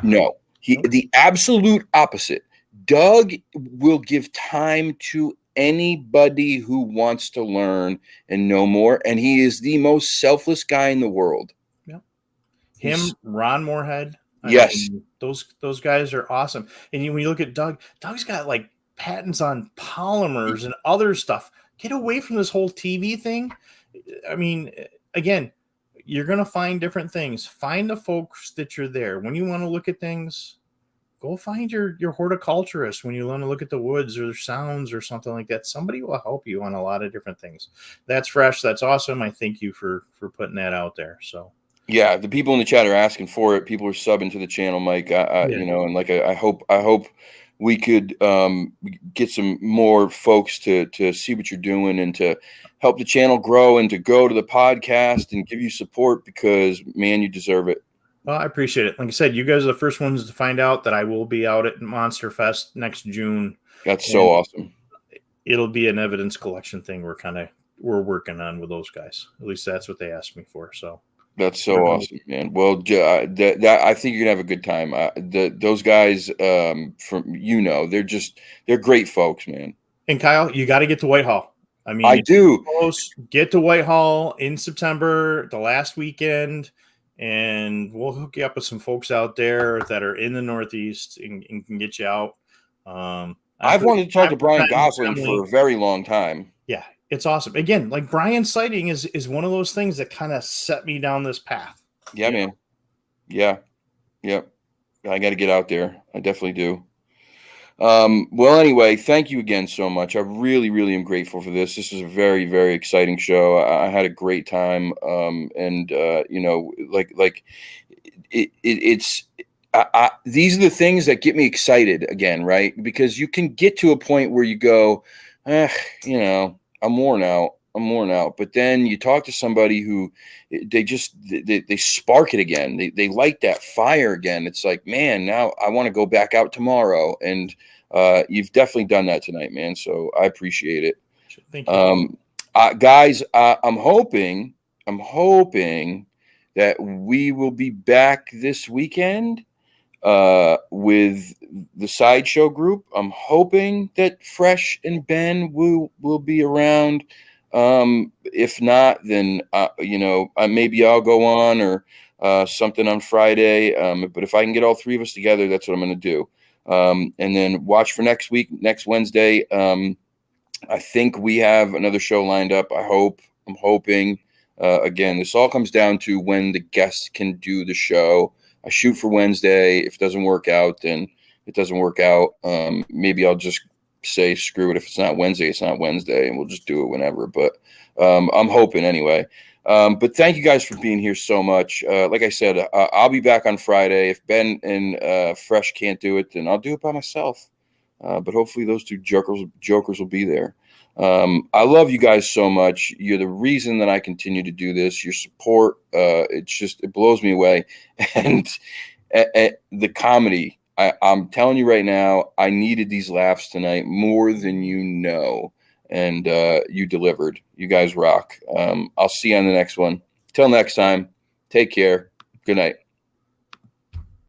no, the absolute opposite. Doug will give time to anybody who wants to learn and know more, and he is the most selfless guy in the world. Yeah. Ron Moorhead. Yes. Those guys are awesome. And when you look at Doug's got like patents on polymers and other stuff. Get away from this whole TV thing. I mean, again, you're going to find different things. Find the folks that you're there. When you want to look at things, go find your horticulturist. When you want to look at the woods or sounds or something like that, somebody will help you on a lot of different things. That's fresh. That's awesome. I thank you for putting that out there. So yeah, the people in the chat are asking for it. People are subbing to the channel, Mike. I hope we could get some more folks to see what you're doing and to help the channel grow and to go to the podcast and give you support, because man, you deserve it. Well, I appreciate it. Like I said, you guys are the first ones to find out that I will be out at Monster Fest next June. That's so awesome. It'll be an evidence collection thing we're working on with those guys. At least that's what they asked me for. So that's so awesome, man. Well, I think you're gonna have a good time. Those guys, they're great folks, man. And Kyle, you got to get to Whitehall. I mean, I do. Get to Whitehall in September, the last weekend, and we'll hook you up with some folks out there that are in the Northeast and can get you out. I've wanted to talk to Brian Gosling for a very long time. Yeah, it's awesome. Again, like Brian's sighting is one of those things that kind of set me down this path. Yeah, man. Yeah. Yep. I got to get out there. I definitely do. Well, anyway, thank you again so much. I really, really am grateful for this. This is a very, very exciting show. I had a great time. These are the things that get me excited again, right? Because you can get to a point where you go, I'm worn out. But then you talk to somebody who they spark it again. They light that fire again. It's like, man, now I want to go back out tomorrow. And you've definitely done that tonight, man. So I appreciate it. Thank you. Guys, I'm hoping that we will be back this weekend with the Sideshow group. I'm hoping that Fresh and Ben will be around. If not, then maybe I'll go on or something on Friday. But if I can get all three of us together, that's what I'm going to do. And then watch for next week, next Wednesday. I think we have another show lined up. I'm hoping. Again, this all comes down to when the guests can do the show. I shoot for Wednesday. If it doesn't work out, then it doesn't work out. Maybe I'll just say screw it. If it's not Wednesday, it's not Wednesday, and we'll just do it whenever. But I'm hoping anyway. But thank you guys for being here so much. Like I said, I'll be back on Friday. If Ben and Fresh can't do it, then I'll do it by myself. But hopefully those two jokers will be there. I love you guys so much. You're the reason that I continue to do this. Your support, it blows me away. And the comedy, I'm telling you right now, I needed these laughs tonight more than you know. And you delivered. You guys rock. I'll see you on the next one. Till next time, take care. Good night.